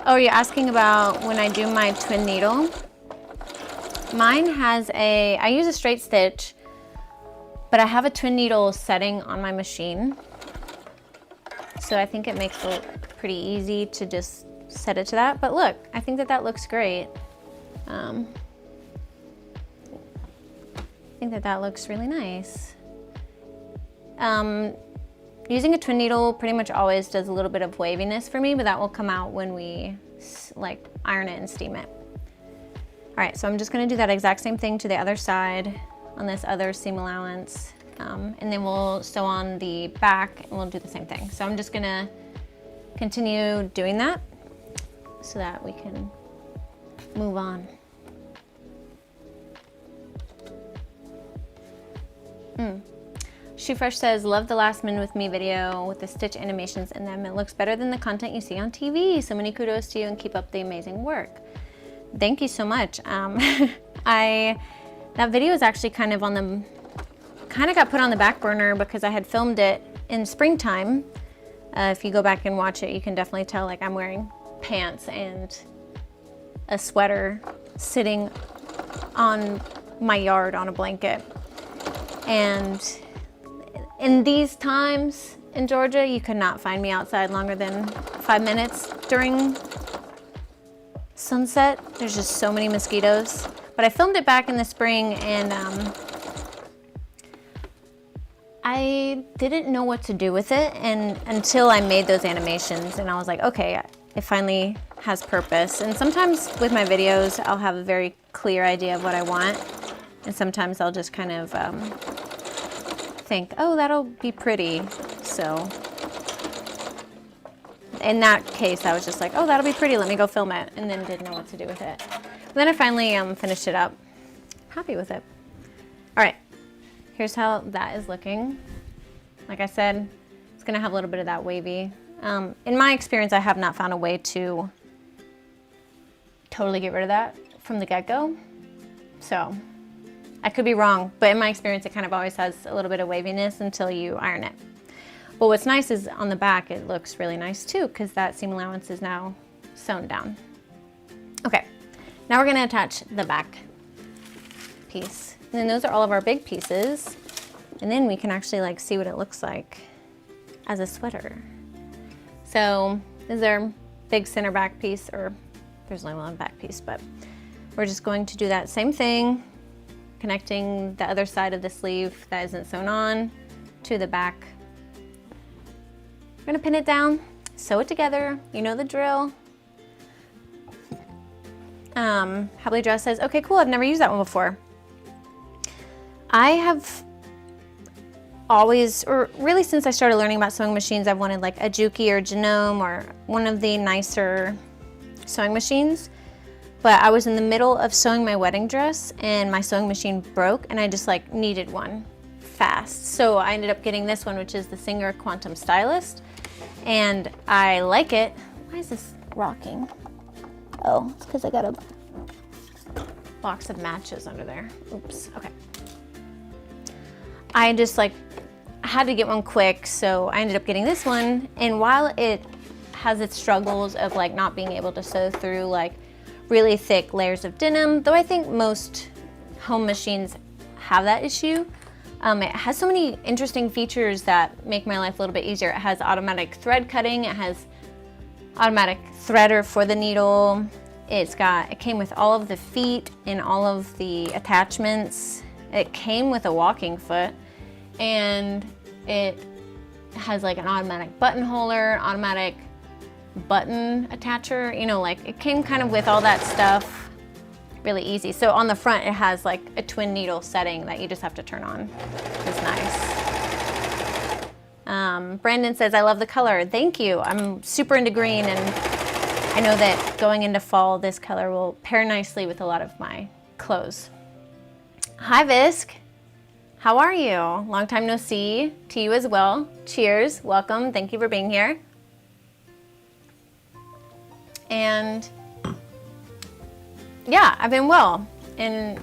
Oh, you're asking about when I do my twin needle? Mine has I use a straight stitch, but I have a twin needle setting on my machine. So I think it makes it pretty easy to just set it to that. But look, I think that looks great. I think that looks really nice. Using a twin needle pretty much always does a little bit of waviness for me, but that will come out when we like iron it and steam it. All right, so I'm just gonna do that exact same thing to the other side on this other seam allowance, and then we'll sew on the back and we'll do the same thing. So I'm just gonna continue doing that so that we can move on. Shoe Fresh says, love the Last Minute With Me video with the stitch animations in them. It looks better than the content you see on TV. So many kudos to you and keep up the amazing work. Thank you so much. That video is actually kind of got put on the back burner because I had filmed it in springtime. If you go back and watch it, you can definitely tell like I'm wearing pants and a sweater sitting on my yard on a blanket. And in these times in Georgia, you could not find me outside longer than 5 minutes during sunset. There's just so many mosquitoes. But I filmed it back in the spring, and I didn't know what to do with it until I made those animations, and I was like, okay, it finally has purpose. And sometimes with my videos, I'll have a very clear idea of what I want, and sometimes I'll just kind of think, oh, that'll be pretty. So in that case, I was just like, oh, that'll be pretty, let me go film it, and then didn't know what to do with it. But then I finally finished it up. Happy with it. All right, here's how that is looking. Like I said, it's gonna have a little bit of that wavy. In my experience, I have not found a way to totally get rid of that from the get-go. So I could be wrong, but in my experience, it kind of always has a little bit of waviness until you iron it. But what's nice is on the back, it looks really nice too, because that seam allowance is now sewn down. Okay, now we're gonna attach the back piece. And then those are all of our big pieces. And then we can actually like see what it looks like as a sweater. So this is our big center back piece, or there's only one back piece, but we're just going to do that same thing connecting the other side of the sleeve that isn't sewn on to the back. I'm gonna pin it down, sew it together, you know the drill. Happily Dressed says, okay, cool, I've never used that one before. I have always, or really since I started learning about sewing machines, I've wanted like a Juki or Genome or one of the nicer sewing machines. But I was in the middle of sewing my wedding dress and my sewing machine broke and I just like needed one fast. So I ended up getting this one, which is the Singer Quantum Stylist. And I like it. Why is this rocking? Oh, it's because I got a box of matches under there. Oops, okay. I just like had to get one quick, so I ended up getting this one. And while it has its struggles of like not being able to sew through like really thick layers of denim, though I think most home machines have that issue, it has so many interesting features that make my life a little bit easier. It has automatic thread cutting, it has automatic threader for the needle, it came with all of the feet and all of the attachments, it came with a walking foot, and it has like an automatic button holder, automatic button attacher, you know, like it came kind of with all that stuff really easy. So on the front it has like a twin needle setting that you just have to turn on. It's nice. Brandon says, I love the color. Thank you. I'm super into green and I know that going into fall this color will pair nicely with a lot of my clothes. Hi Visk, how are you? Long time no see. To you as well. Cheers, welcome, thank you for being here. And yeah, I've been well. And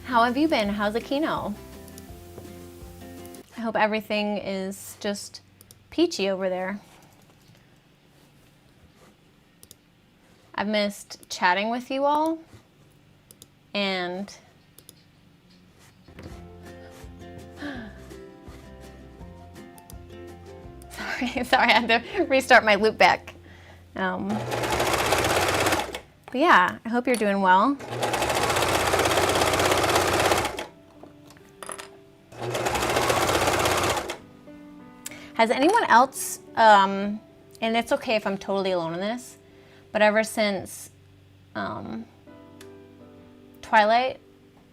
how have you been? How's Aquino? I hope everything is just peachy over there. I've missed chatting with you all. And sorry, I had to restart my loop back. But yeah, I hope you're doing well. Has anyone else, and it's okay if I'm totally alone in this, but ever since Twilight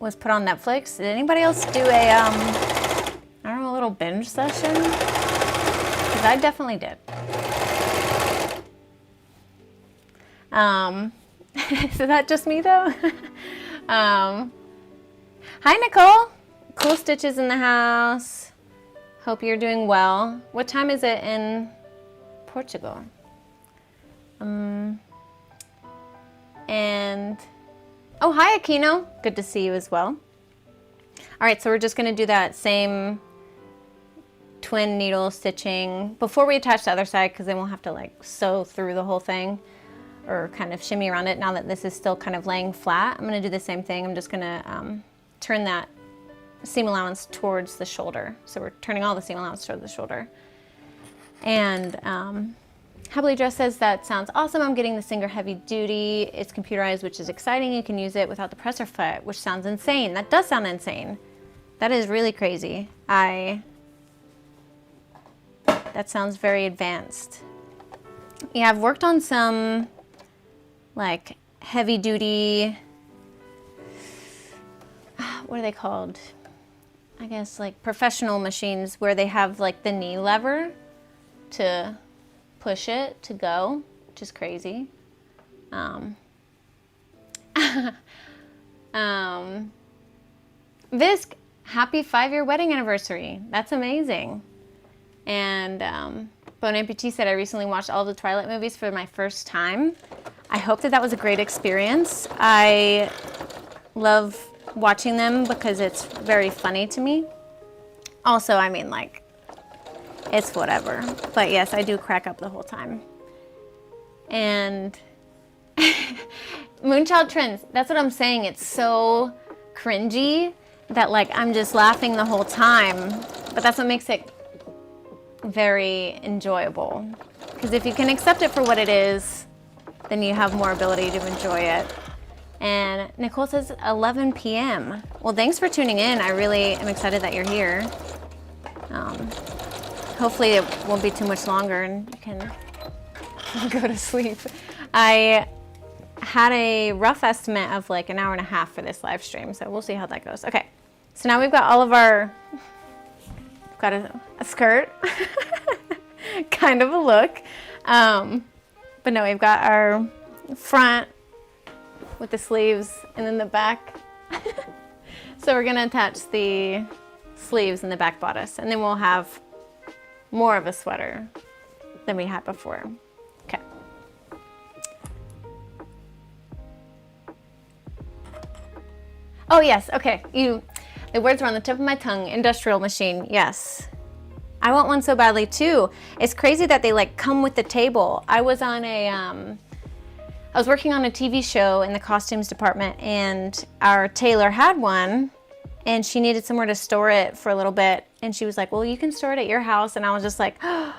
was put on Netflix, did anybody else do a, I don't know, a little binge session? Because I definitely did. Is that just me though? Hi Nicole, Cool Stitches in the house. Hope you're doing well. What time is it in Portugal? And oh, hi Aquino, good to see you as well. All right, so we're just gonna do that same twin needle stitching before we attach the other side, because then we'll have to like sew through the whole thing or kind of shimmy around it. Now that this is still kind of laying flat, I'm gonna do the same thing. I'm just gonna turn that seam allowance towards the shoulder. So we're turning all the seam allowance towards the shoulder. And Happily Dressed says, that sounds awesome. I'm getting the Singer Heavy Duty. It's computerized, which is exciting. You can use it without the presser foot, which sounds insane. That does sound insane. That is really crazy. That sounds very advanced. Yeah, I've worked on some like heavy duty, what are they called? I guess like professional machines where they have like the knee lever to push it to go, which is crazy. Visk, happy 5-year wedding anniversary. That's amazing. And Bone Amputee said, I recently watched all of the Twilight movies for my first time. I hope that that was a great experience. I love watching them because it's very funny to me. Also, I mean, like, it's whatever. But yes, I do crack up the whole time. And Moonchild Trends, that's what I'm saying. It's so cringy that like I'm just laughing the whole time. But that's what makes it very enjoyable. Because if you can accept it for what it is, then you have more ability to enjoy it. And Nicole says 11 p.m. Well, thanks for tuning in. I really am excited that you're here. Hopefully it won't be too much longer and you can go to sleep. I had a rough estimate of like an hour and a half for this live stream, so we'll see how that goes. Okay, so now we've got all of our, got a skirt, kind of a look. But no, we've got our front with the sleeves and then the back. So we're gonna attach the sleeves and the back bodice, and then we'll have more of a sweater than we had before. Okay. Oh yes, okay. The words were on the tip of my tongue. Industrial machine, yes. I want one so badly too. It's crazy that they like come with the table. I was working on a TV show in the costumes department, and our tailor had one, and she needed somewhere to store it for a little bit. And she was like, well, you can store it at your house. And I was just like, oh,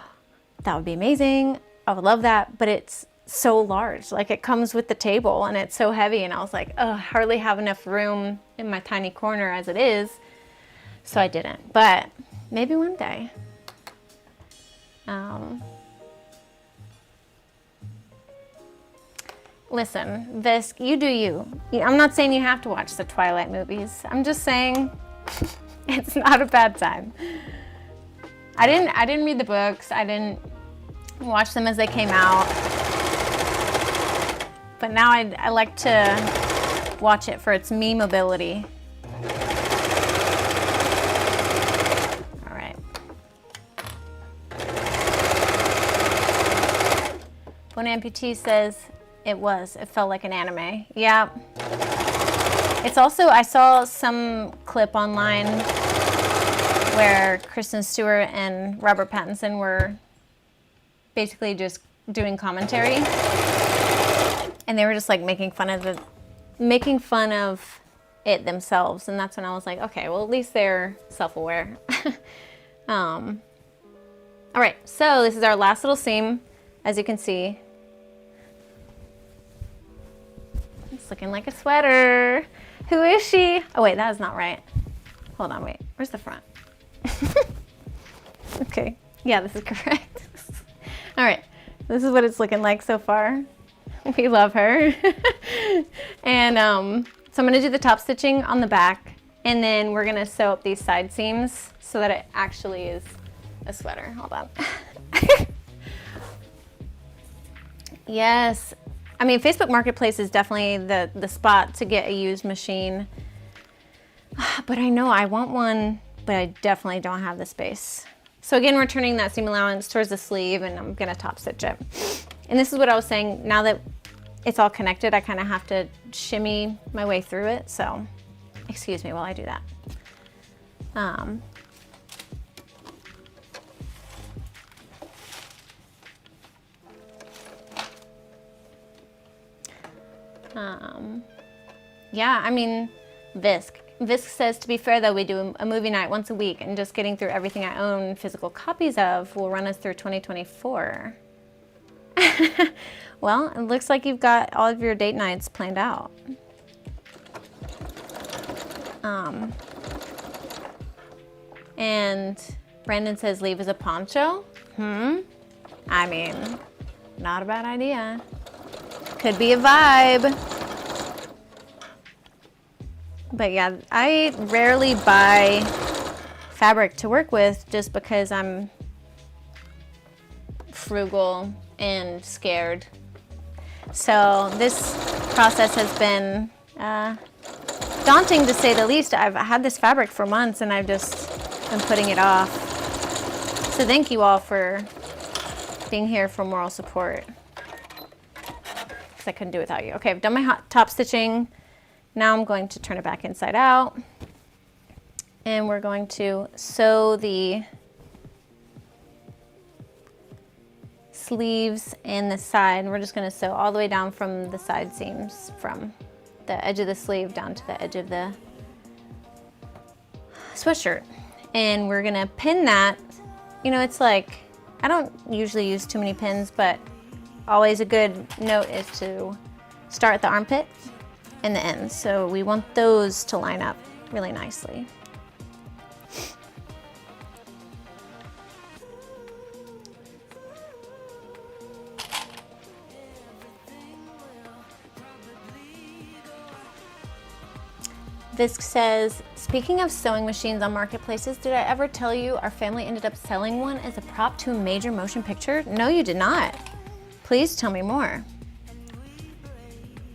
that would be amazing. I would love that. But it's so large. Like, it comes with the table and it's so heavy. And I was like, oh, I hardly have enough room in my tiny corner as it is. So I didn't. But maybe one day. Listen, Visk, you do you. I'm not saying you have to watch the Twilight movies. I'm just saying it's not a bad time. I didn't read the books. I didn't watch them as they came out. But now I like to watch it for its memeability. All right. One amputee says, it felt like an anime. Yeah. It's also, I saw some clip online where Kristen Stewart and Robert Pattinson were basically just doing commentary. And they were just like making fun of it themselves. And that's when I was like, okay, well, at least they're self-aware. All right, so this is our last little seam, as you can see. It's looking like a sweater. Who is she? Oh wait, that is not right. Hold on, wait. Where's the front? Okay. Yeah, this is correct. All right. This is what it's looking like so far. We love her. And so I'm gonna do the top stitching on the back, and then we're gonna sew up these side seams so that it actually is a sweater. Hold on. Yes. I mean, Facebook Marketplace is definitely the spot to get a used machine. But I know I want one, but I definitely don't have the space. So again, we're turning that seam allowance towards the sleeve, and I'm gonna top stitch it. And this is what I was saying, now that it's all connected, I kind of have to shimmy my way through it. So excuse me while I do that. Yeah, I mean, Visk says, to be fair though, we do a movie night once a week, and just getting through everything I own physical copies of will run us through 2024. Well, it looks like you've got all of your date nights planned out. And Brandon says, leave as a poncho. I mean, not a bad idea. Could be a vibe. But yeah, I rarely buy fabric to work with just because I'm frugal and scared. So this process has been daunting, to say the least. I've had this fabric for months and I've just been putting it off. So thank you all for being here for moral support, because I couldn't do it without you. Okay, I've done my top stitching. Now I'm going to turn it back inside out, and we're going to sew the sleeves and the side. We're just going to sew all the way down from the side seams, from the edge of the sleeve down to the edge of the sweatshirt. And we're going to pin that. You know, it's like, I don't usually use too many pins, but always a good note is to start at the armpit in the ends. So we want those to line up really nicely. Visk says, speaking of sewing machines on marketplaces, did I ever tell you our family ended up selling one as a prop to a major motion picture? No, you did not. Please tell me more.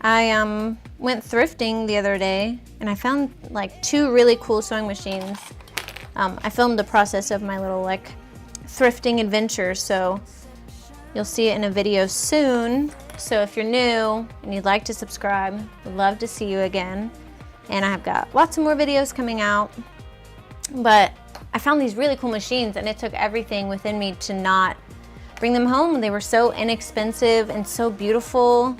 I went thrifting the other day and I found like 2 really cool sewing machines. I filmed the process of my little like thrifting adventure, so you'll see it in a video soon. So if you're new and you'd like to subscribe, we'd love to see you again. And I've got lots of more videos coming out. But I found these really cool machines and it took everything within me to not bring them home. They were so inexpensive and so beautiful.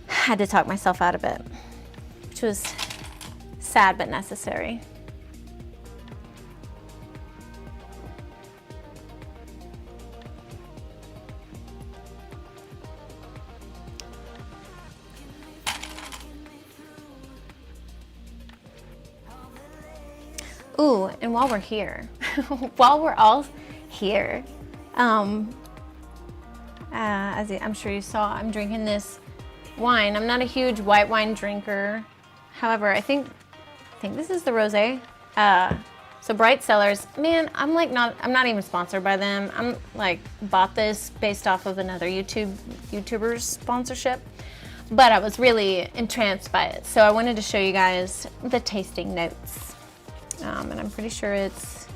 I had to talk myself out of it, which was sad but necessary. Ooh, and while we're here, while we're all here, as I'm sure you saw, I'm drinking this wine. I'm not a huge white wine drinker. However, I think this is the rosé. So Bright Cellars, man, I'm not even sponsored by them. I'm like bought this based off of another YouTuber's sponsorship, but I was really entranced by it. So I wanted to show you guys the tasting notes. And I'm pretty sure it's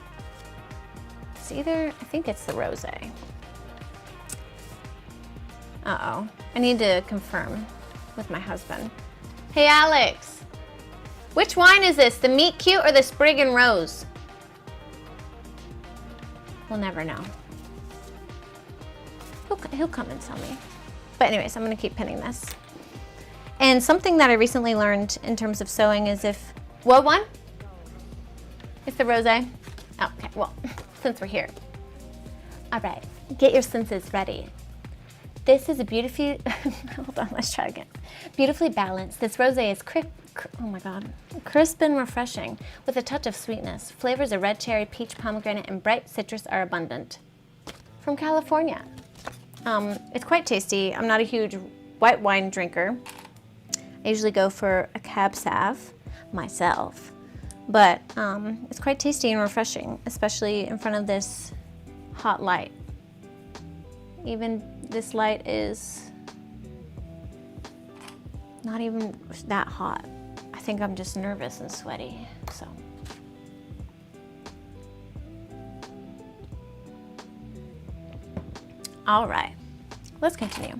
either, I think it's the rosé. Uh-oh, I need to confirm with my husband. Hey Alex, which wine is this? The Meet Cute or the Sprig and Rose? We'll never know. He'll come and tell me. But anyways, I'm gonna keep pinning this. And something that I recently learned in terms of sewing is what one? It's the rosé? Oh, okay, well, since we're here. All right, get your senses ready. This is a beautifully, hold on, let's try again. Beautifully balanced. This rosé is crisp and refreshing with a touch of sweetness. Flavors of red cherry, peach, pomegranate, and bright citrus are abundant. From California. It's quite tasty. I'm not a huge white wine drinker. I usually go for a Cab Sav myself. But it's quite tasty and refreshing, especially in front of this hot light. Even this light is not even that hot. I think I'm just nervous and sweaty, so. All right, let's continue.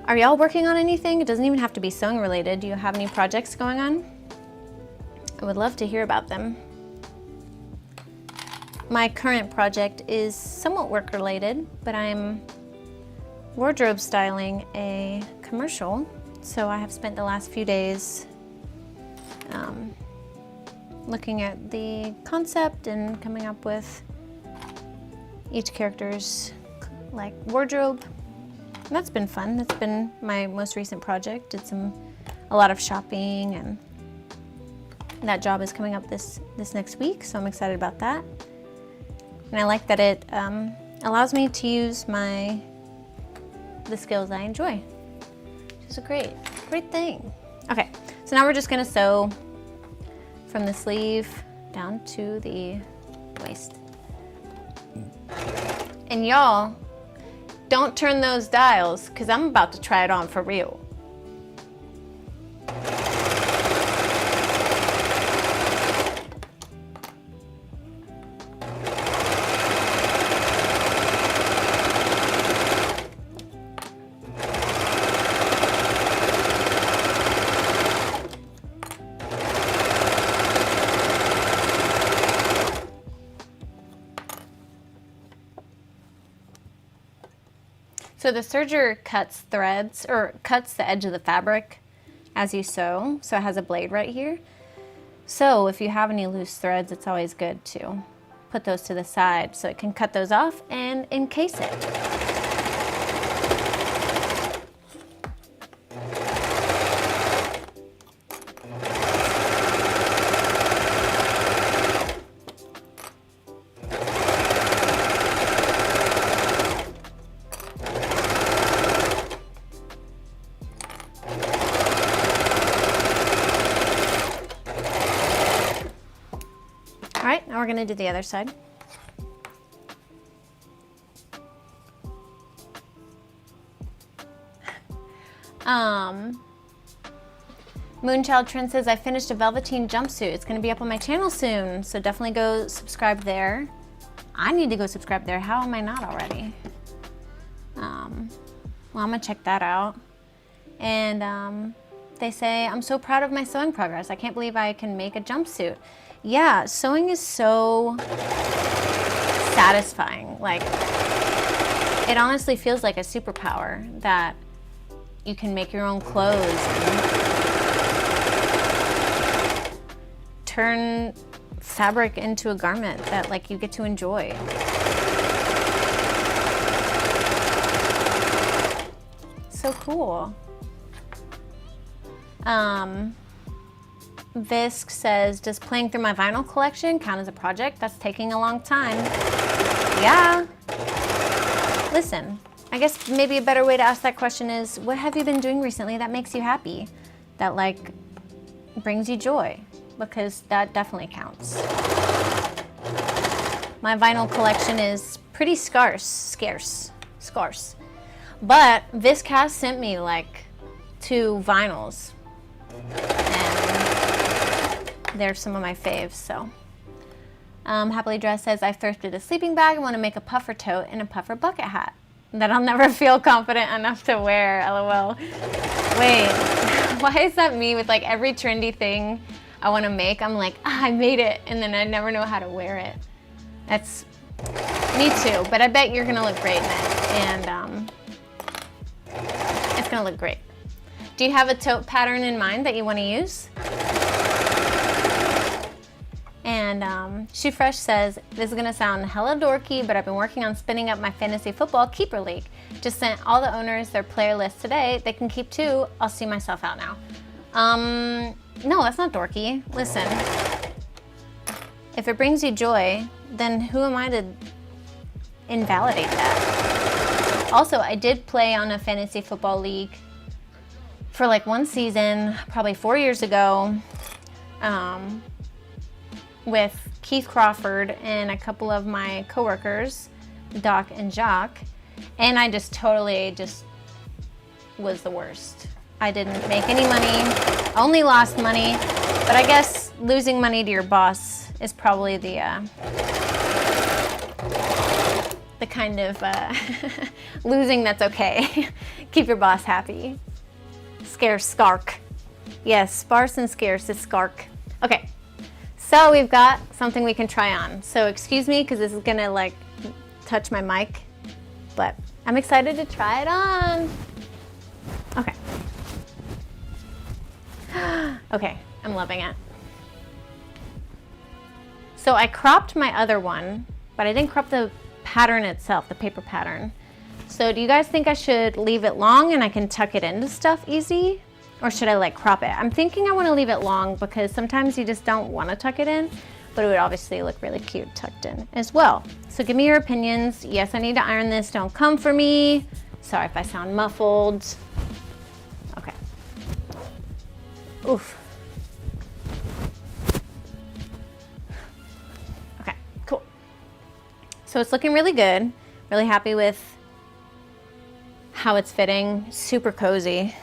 Are y'all working on anything? It doesn't even have to be sewing related. Do you have any projects going on? I would love to hear about them. My current project is somewhat work related, but I'm wardrobe styling a commercial. So I have spent the last few days looking at the concept and coming up with each character's like wardrobe. And that's been fun. That's been my most recent project. Did a lot of shopping, and that job is coming up this next week, so I'm excited about that. And I like that it allows me to use the skills I enjoy, which is a great thing. Okay, so now we're just gonna sew from the sleeve down to the waist. And y'all, don't turn those dials, because I'm about to try it on for real. So the serger cuts threads, or cuts the edge of the fabric as you sew. So it has a blade right here. So if you have any loose threads, it's always good to put those to the side so it can cut those off and encase it. gonna do the other side. Moonchild Trend says, I finished a velveteen jumpsuit. It's gonna be up on my channel soon, so definitely go subscribe there. I need to go subscribe there. How am I not already? Well, I'm gonna check that out. And they say, I'm so proud of my sewing progress. I can't believe I can make a jumpsuit. Yeah, sewing is so satisfying. Like, it honestly feels like a superpower that you can make your own clothes and turn fabric into a garment that like you get to enjoy. So cool. Visk says, does playing through my vinyl collection count as a project? That's taking a long time. Yeah. Listen, I guess maybe a better way to ask that question is, what have you been doing recently that makes you happy? That like brings you joy? Because that definitely counts. My vinyl collection is pretty scarce. But Visk has sent me like 2 vinyls. And they're some of my faves, so. Happily Dressed says, I've thrifted a sleeping bag and want to make a puffer tote and a puffer bucket hat that I'll never feel confident enough to wear, LOL. Wait, why is that me with like every trendy thing I want to make? I'm like, I made it, and then I never know how to wear it. That's me too, but I bet you're gonna look great in it, and it's gonna look great. Do you have a tote pattern in mind that you want to use? And Shoe Fresh says, this is gonna sound hella dorky, but I've been working on spinning up my fantasy football keeper league. Just sent all the owners their player list today. They can keep 2. I'll see myself out now. No, that's not dorky. Listen, if it brings you joy, then who am I to invalidate that? Also, I did play on a fantasy football league for like 1 season, probably 4 years ago, with Keith Crawford and a couple of my coworkers, Doc and Jock, and I just totally was the worst. I didn't make any money, only lost money, but I guess losing money to your boss is probably the kind of losing that's okay. Keep your boss happy. Scarce skark. Yes, sparse and scarce is skark. Okay, so we've got something we can try on. So excuse me, because this is gonna like touch my mic, but I'm excited to try it on. Okay. Okay, I'm loving it. So I cropped my other one, but I didn't crop the pattern itself, the paper pattern. So do you guys think I should leave it long and I can tuck it into stuff easy? Or should I like crop it? I'm thinking I want to leave it long because sometimes you just don't want to tuck it in, but it would obviously look really cute tucked in as well. So give me your opinions. Yes, I need to iron this. Don't come for me. Sorry if I sound muffled. Okay. Oof. Okay, cool. So it's looking really good. Really happy with how it's fitting. Super cozy.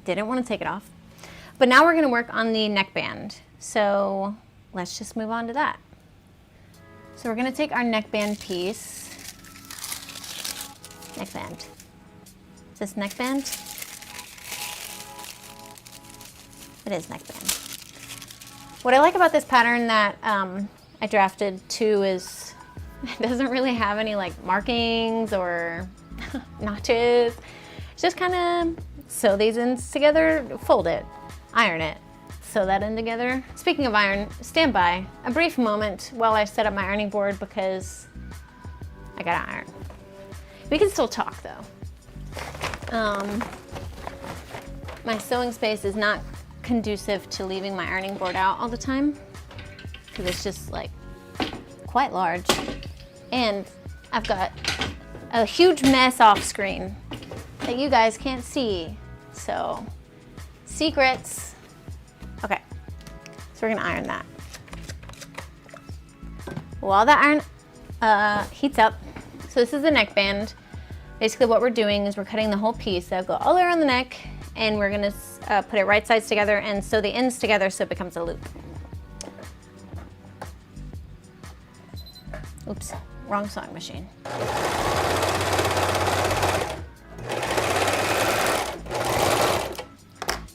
Didn't want to take it off. But now we're going to work on the neckband. So let's just move on to that. So we're going to take our neckband piece. Neckband. Is this neckband? It is neckband. What I like about this pattern that I drafted too is it doesn't really have any like markings or notches. It's just kind of sew these ends together, fold it, iron it, sew that in together. Speaking of iron, stand by a brief moment while I set up my ironing board because I gotta iron. We can still talk though. My sewing space is not conducive to leaving my ironing board out all the time because it's just like quite large. And I've got a huge mess off screen that you guys can't see. So, secrets. Okay, so we're gonna iron that. while the iron heats up. So this is the neckband. Basically what we're doing is we're cutting the whole piece. So I'll go all the way around the neck, and we're gonna put it right sides together and sew the ends together so it becomes a loop. Oops, wrong sewing machine.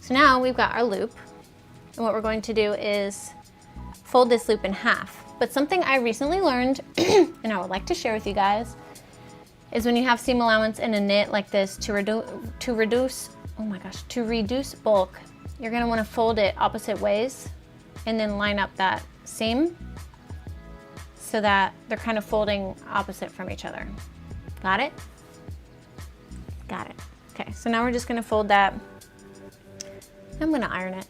So now we've got our loop, and what we're going to do is fold this loop in half. But something I recently learned, and I would like to share with you guys, is when you have seam allowance in a knit like this, to reduce bulk, you're gonna wanna fold it opposite ways and then line up that seam so that they're kind of folding opposite from each other. Got it? Got it. Okay, so now we're just gonna fold that. I'm gonna iron it.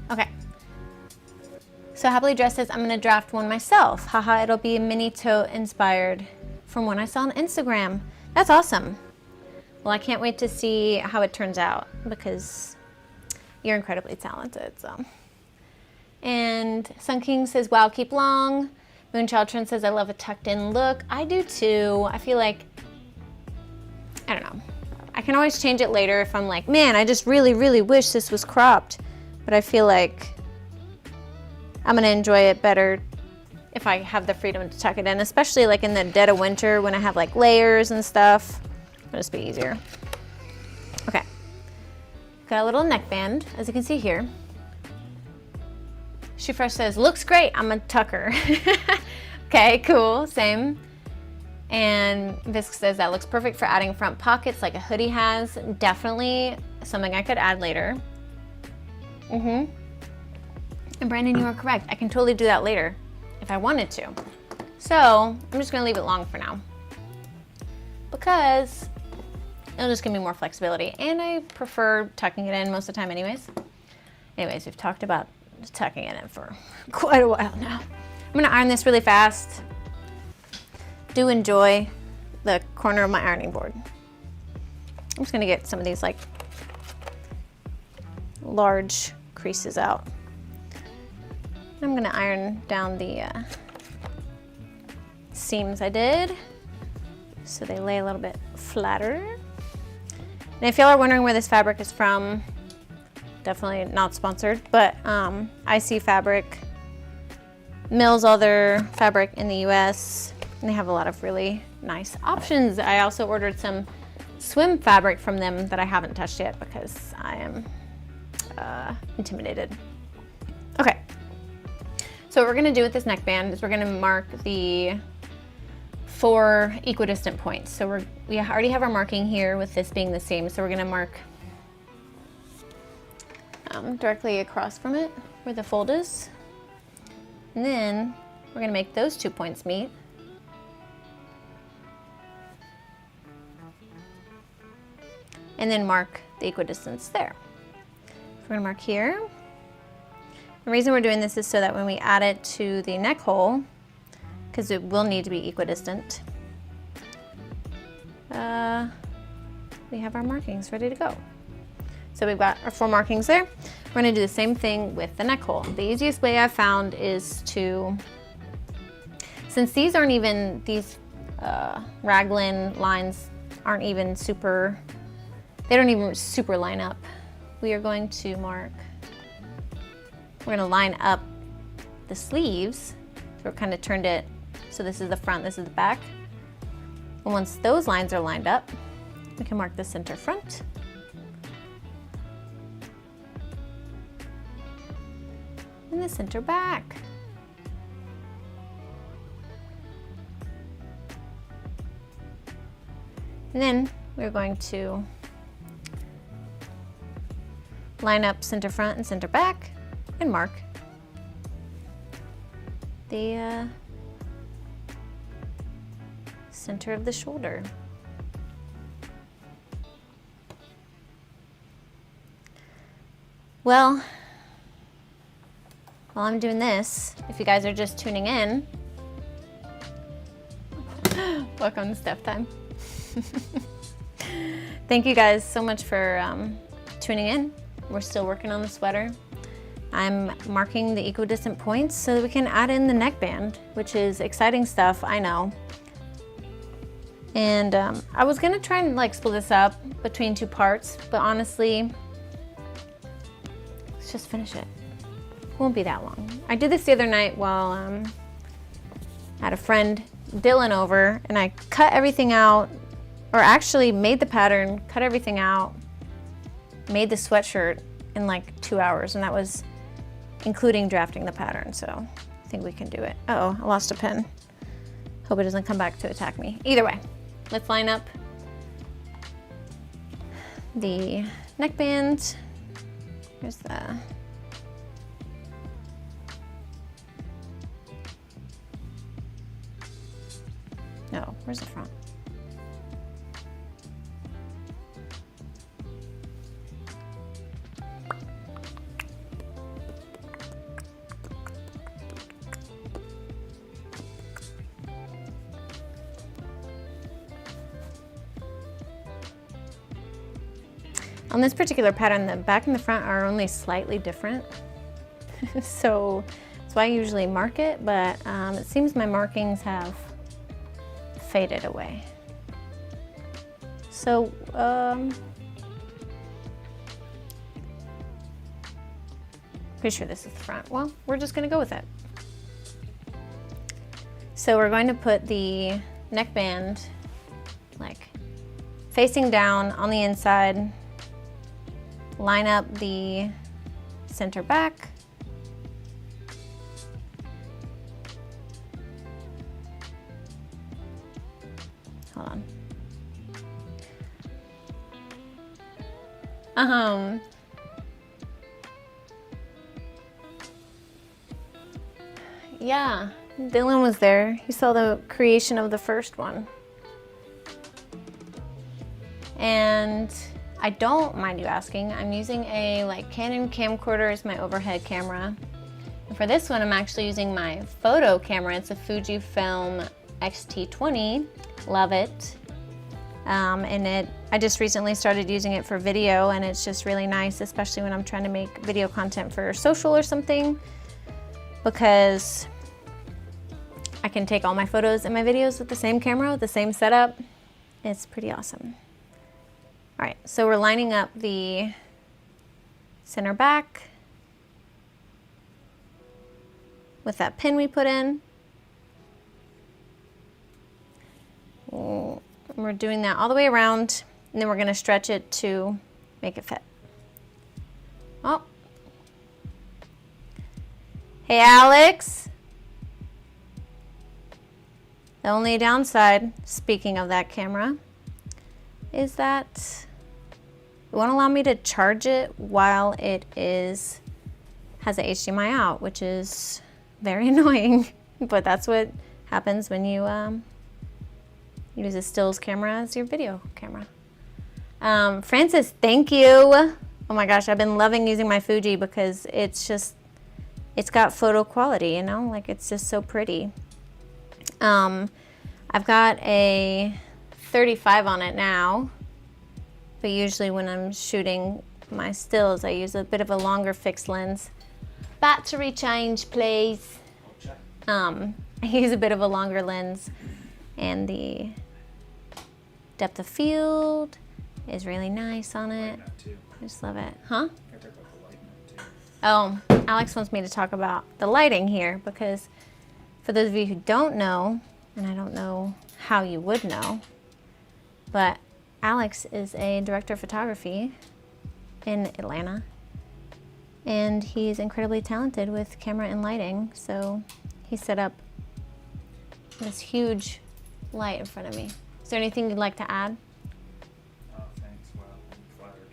Okay. So Happily Dressed says, I'm gonna draft one myself. Haha, it'll be mini tote inspired from one I saw on Instagram. That's awesome. Well, I can't wait to see how it turns out because you're incredibly talented, so. And Sun King says, wow, keep long. Moonchild Trend says, I love a tucked in look. I do too. I feel like, I don't know. I can always change it later if I'm like, man, I just really, really wish this was cropped. But I feel like I'm gonna enjoy it better if I have the freedom to tuck it in, especially like in the dead of winter when I have like layers and stuff. It'll just be easier. Okay, got a little neckband, as you can see here. Shoe Fresh says, looks great, I'm a tucker. Okay, cool, same. And Visc says, that looks perfect for adding front pockets like a hoodie has. Definitely something I could add later. And Brandon, you are correct. I can totally do that later if I wanted to. So I'm just gonna leave it long for now because it'll just give me more flexibility, and I prefer tucking it in most of the time anyways. Anyways, we've talked about tucking it in for quite a while now. I'm gonna iron this really fast. Do enjoy the corner of my ironing board. I'm just gonna get some of these like large creases out. I'm gonna iron down the seams I did so they lay a little bit flatter. And if y'all are wondering where this fabric is from, definitely not sponsored, but IC Fabric mills all their fabric in the US, and they have a lot of really nice options. I also ordered some swim fabric from them that I haven't touched yet because I am intimidated. Okay. So what we're gonna do with this neckband is we're gonna mark the 4 equidistant points. So we already have our marking here with this being the same. So we're gonna mark directly across from it where the fold is. And then we're gonna make those 2 points meet. And then mark the equidistance there. So we're gonna mark here. The reason we're doing this is so that when we add it to the neck hole, because it will need to be equidistant, we have our markings ready to go. So we've got our 4 markings there. We're gonna do the same thing with the neck hole. The easiest way I've found is to, since these aren't even, these raglan lines aren't even super, they don't even super line up. We are going to mark, we're gonna line up the sleeves. So we're kind of turned it, so this is the front, this is the back. And once those lines are lined up, we can mark the center front. And the center back. And then we're going to line up center front and center back and mark the center of the shoulder. Well, while I'm doing this, if you guys are just tuning in, welcome to Steph Time. Thank you guys so much for tuning in. We're still working on the sweater. I'm marking the equidistant points so that we can add in the neckband, which is exciting stuff, I know. And I was gonna try and like split this up between 2 parts, but honestly, let's just finish it. It won't be that long. I did this the other night while I had a friend, Dylan, over, and I cut everything out, or actually made the pattern, cut everything out, made the sweatshirt in like 2 hours, and that was including drafting the pattern, so I think we can do it. Uh-oh, I lost a pen. Hope it doesn't come back to attack me. Either way, let's line up the neckband. Here's the... No, where's the front? On this particular pattern, the back and the front are only slightly different. So that's why I usually mark it, but it seems my markings have faded away. So, pretty sure this is the front. Well, we're just gonna go with it. So we're going to put the neckband like facing down on the inside, line up the center back, hold on. Yeah, Dylan was there. He saw the creation of the first one. And I don't mind you asking, I'm using a like Canon camcorder as my overhead camera. And for this one, I'm actually using my photo camera. It's a Fujifilm X-T20, love it. I just recently started using it for video, and it's just really nice, especially when I'm trying to make video content for social or something, because I can take all my photos and my videos with the same camera, with the same setup. It's pretty awesome. All right, so we're lining up the center back with that pin we put in. We're doing that all the way around, and then we're gonna stretch it to make it fit. Oh. Hey, Alex. The only downside, speaking of that camera, is that it won't allow me to charge it while it has a HDMI out, which is very annoying, but that's what happens when you use a stills camera as your video camera. Francis, thank you. Oh my gosh, I've been loving using my Fuji because it's got photo quality, you know, like it's just so pretty. I've got a 35 on it now, but usually when I'm shooting my stills, I use a bit of a longer fixed lens. Battery change, please. I use a bit of a longer lens, and the depth of field is really nice on it. I just love it. Huh? Oh, Alex wants me to talk about the lighting here, because for those of you who don't know, and I don't know how you would know, but Alex is a director of photography in Atlanta, and he's incredibly talented with camera and lighting. So he set up this huge light in front of me. Is there anything you'd like to add? Thanks. Well, I'm flattered.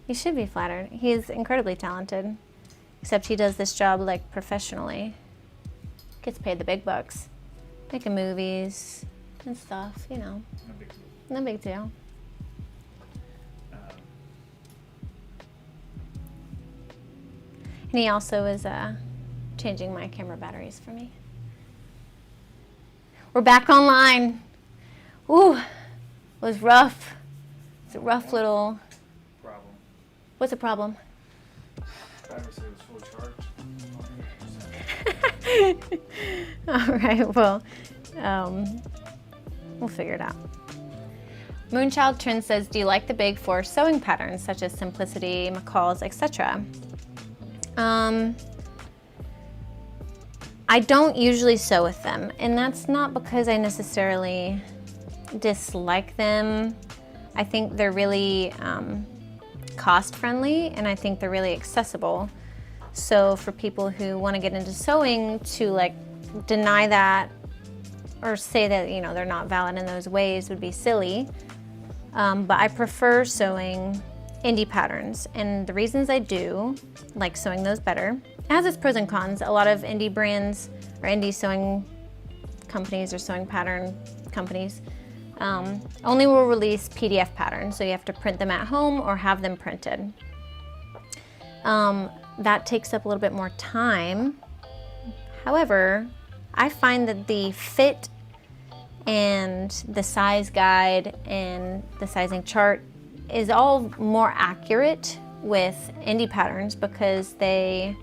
You should be flattered. He is incredibly talented, except he does this job like professionally. Gets paid the big bucks, making movies and stuff, you know. No big deal. No big deal. And he also is changing my camera batteries for me. We're back online. Ooh, it was rough. It's a rough little... Problem. What's the problem? better if it was full charge. All right, well, we'll figure it out. Moonchild Trin says, do you like the big four sewing patterns such as Simplicity, McCall's, etc.? I don't usually sew with them, and that's not because I necessarily dislike them. I think they're really cost friendly, and I think they're really accessible. So for people who want to get into sewing, to like deny that or say that, you know, they're not valid in those ways would be silly. But I prefer sewing indie patterns, and the reasons I do like sewing those better, it has its pros and cons. A lot of indie brands or indie sewing companies or sewing pattern companies only will release PDF patterns, so you have to print them at home or have them printed. That takes up a little bit more time. However, I find that the fit and the size guide and the sizing chart is all more accurate with indie patterns because they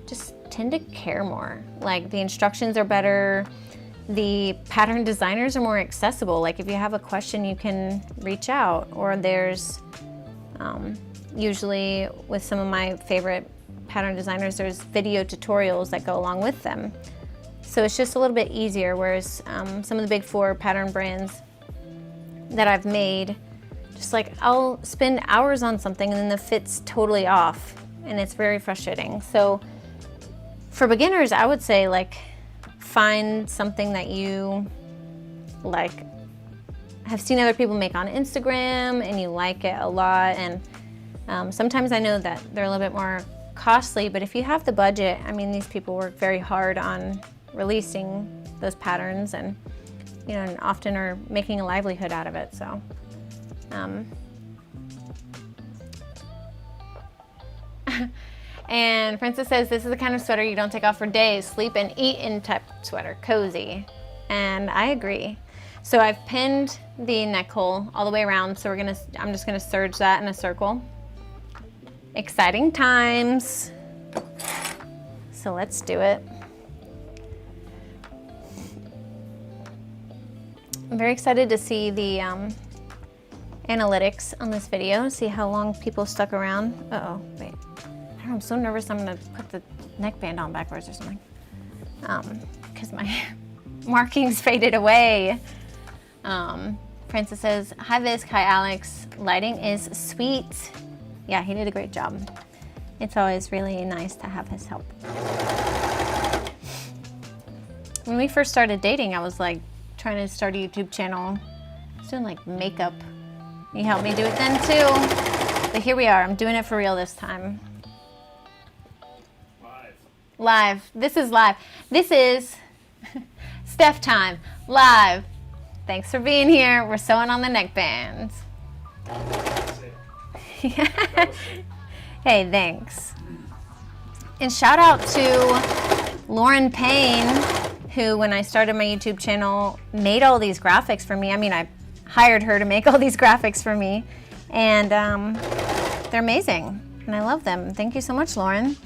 just tend to care more. Like the instructions are better, the pattern designers are more accessible. Like if you have a question, you can reach out, or there's usually with some of my favorite pattern designers, there's video tutorials that go along with them. So it's just a little bit easier, whereas some of the big four pattern brands that I've made, just like I'll spend hours on something and then the fit's totally off, and it's very frustrating. So for beginners, I would say like find something that you like have seen other people make on Instagram and you like it a lot. And sometimes I know that they're a little bit more costly, but if you have the budget, I mean, these people work very hard on releasing those patterns, and you know, and often are making a livelihood out of it. So and Princess says, this is the kind of sweater you don't take off for days. Sleep and eat in type sweater, cozy. And I agree. So I've pinned the neck hole all the way around, so I'm just gonna serge that in a circle. Exciting times. So let's do it. I'm very excited to see the analytics on this video, see how long people stuck around. Uh-oh, wait. I don't know, I'm so nervous I'm gonna put the neckband on backwards or something. Because my markings faded away. Princess says, hi Visk, hi Alex. Lighting is sweet. Yeah, he did a great job. It's always really nice to have his help. When we first started dating, I was like trying to start a YouTube channel. I was doing like makeup. He helped me do it then too. But here we are, I'm doing it for real this time. Live. This is live. This is Steph time, live. Thanks for being here. We're sewing on the neckbands. Hey, thanks. And shout out to Lauren Payne, who when I started my YouTube channel made all these graphics for me. I mean, I hired her to make all these graphics for me, and they're amazing and I love them. Thank you so much, Lauren.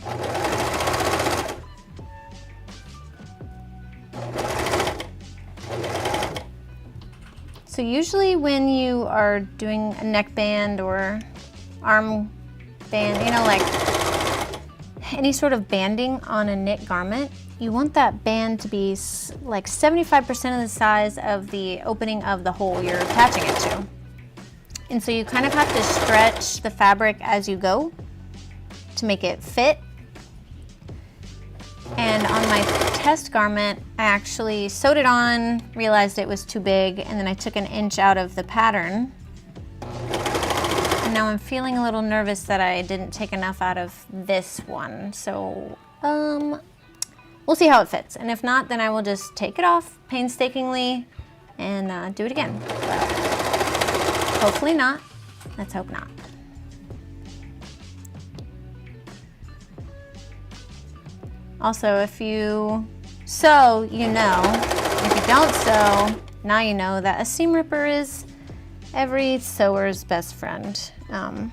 So usually when you are doing a neckband or arm band, you know, like any sort of banding on a knit garment, you want that band to be like 75% of the size of the opening of the hole you're attaching it to. And so you kind of have to stretch the fabric as you go to make it fit. And on my test garment, I actually sewed it on, realized it was too big, and then I took an inch out of the pattern. And now I'm feeling a little nervous that I didn't take enough out of this one. So we'll see how it fits. And if not, then I will just take it off painstakingly and do it again. But hopefully not. Let's hope not. Also, if you sew, you know. If you don't sew, now you know that a seam ripper is every sewer's best friend. I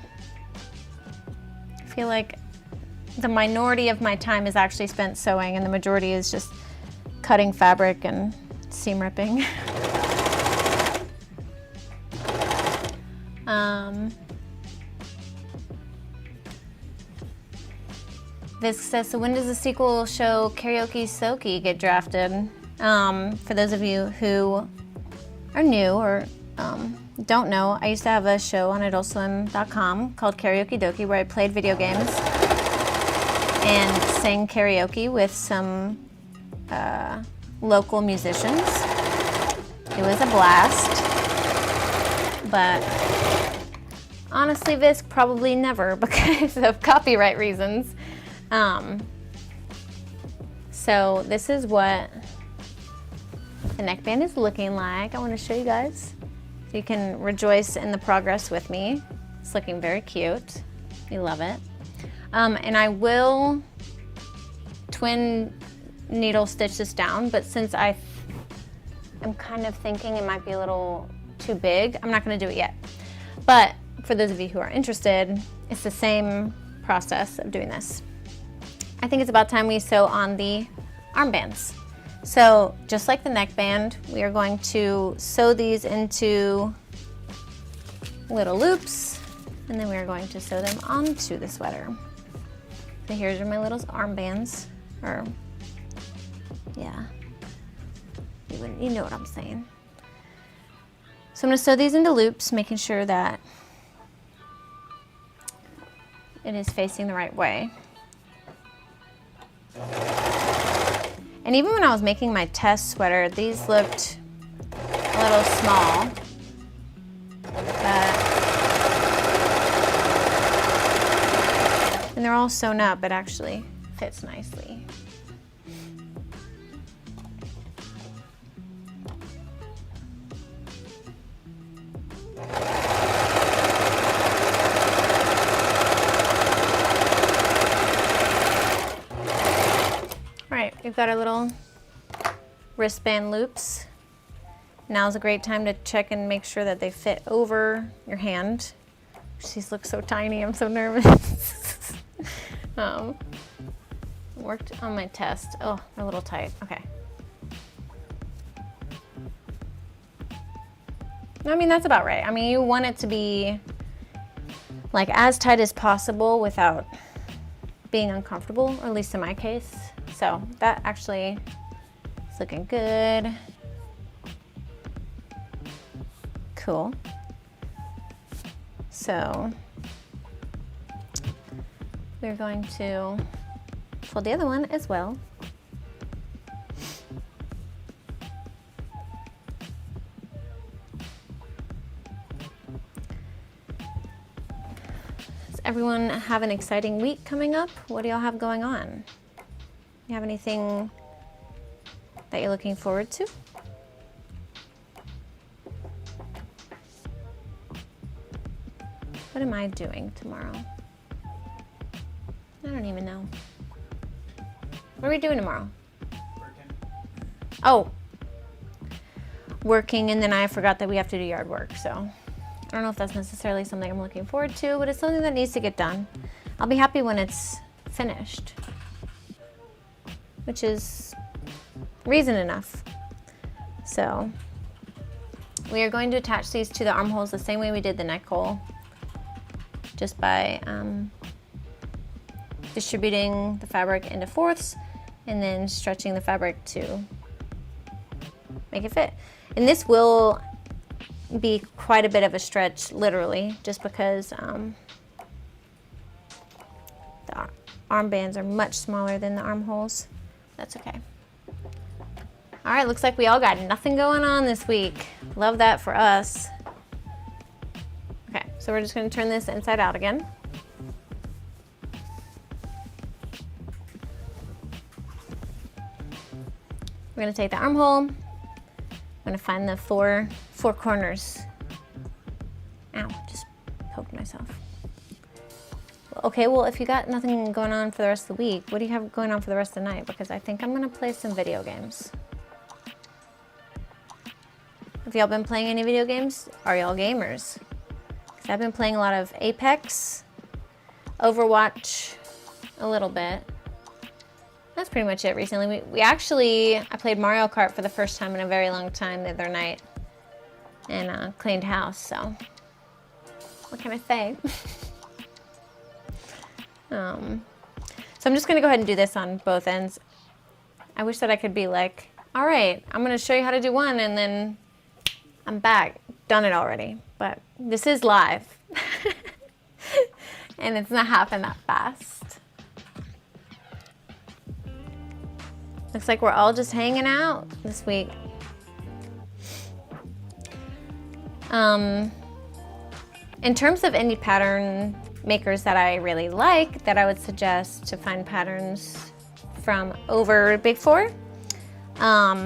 feel like the minority of my time is actually spent sewing, and the majority is just cutting fabric and seam ripping. This says, so when does the sequel show Karaoke Soaky get drafted? For those of you who are new or don't know, I used to have a show on adultswim.com called Karaoke Dokie, where I played video games and sang karaoke with some local musicians. It was a blast, but honestly, Visk, probably never because of copyright reasons. So this is what the neckband is looking like. I want to show you guys so you can rejoice in the progress with me. It's looking very cute. We love it. And I will twin needle stitch this down, but since I'm kind of thinking it might be a little too big, I'm not going to do it yet. But for those of you who are interested, it's the same process of doing this. I think it's about time we sew on the armbands. So just like the neckband, we are going to sew these into little loops, and then we are going to sew them onto the sweater. So here's my little armbands, or yeah, you know what I'm saying. So I'm going to sew these into loops, making sure that it is facing the right way. And even when I was making my test sweater, these looked a little small, and they're all sewn up, it actually fits nicely. We've got our little wristband loops. Now's a great time to check and make sure that they fit over your hand. These look so tiny, I'm so nervous. Worked on my test. Oh, they're a little tight, okay. I mean, that's about right. I mean, you want it to be like as tight as possible without being uncomfortable, or at least in my case. So that actually is looking good. Cool. So we're going to fold the other one as well. Does everyone have an exciting week coming up? What do y'all have going on? You have anything that you're looking forward to? What am I doing tomorrow? I don't even know. What are we doing tomorrow? Working. Oh, working, and then I forgot that we have to do yard work, so I don't know if that's necessarily something I'm looking forward to, but it's something that needs to get done. I'll be happy when it's finished, which is reason enough. So we are going to attach these to the armholes the same way we did the neck hole, just by distributing the fabric into fourths and then stretching the fabric to make it fit. And this will be quite a bit of a stretch, literally, just because the armbands are much smaller than the armholes. That's okay. All right, looks like we all got nothing going on this week. Love that for us. Okay, so we're just gonna turn this inside out again. We're gonna take the armhole. I'm gonna find the four corners. Ow, just poked myself. Okay, well, if you got nothing going on for the rest of the week, what do you have going on for the rest of the night? Because I think I'm gonna play some video games. Have y'all been playing any video games? Are y'all gamers? 'Cause I've been playing a lot of Apex, Overwatch, a little bit. That's pretty much it recently. I played Mario Kart for the first time in a very long time the other night and cleaned house, so what can I say? So I'm just gonna go ahead and do this on both ends. I wish that I could be like, all right, I'm gonna show you how to do one and then I'm back, done it already. But this is live and it's not happening that fast. Looks like we're all just hanging out this week. In terms of indie pattern makers that I really like, that I would suggest to find patterns from over Big Four, I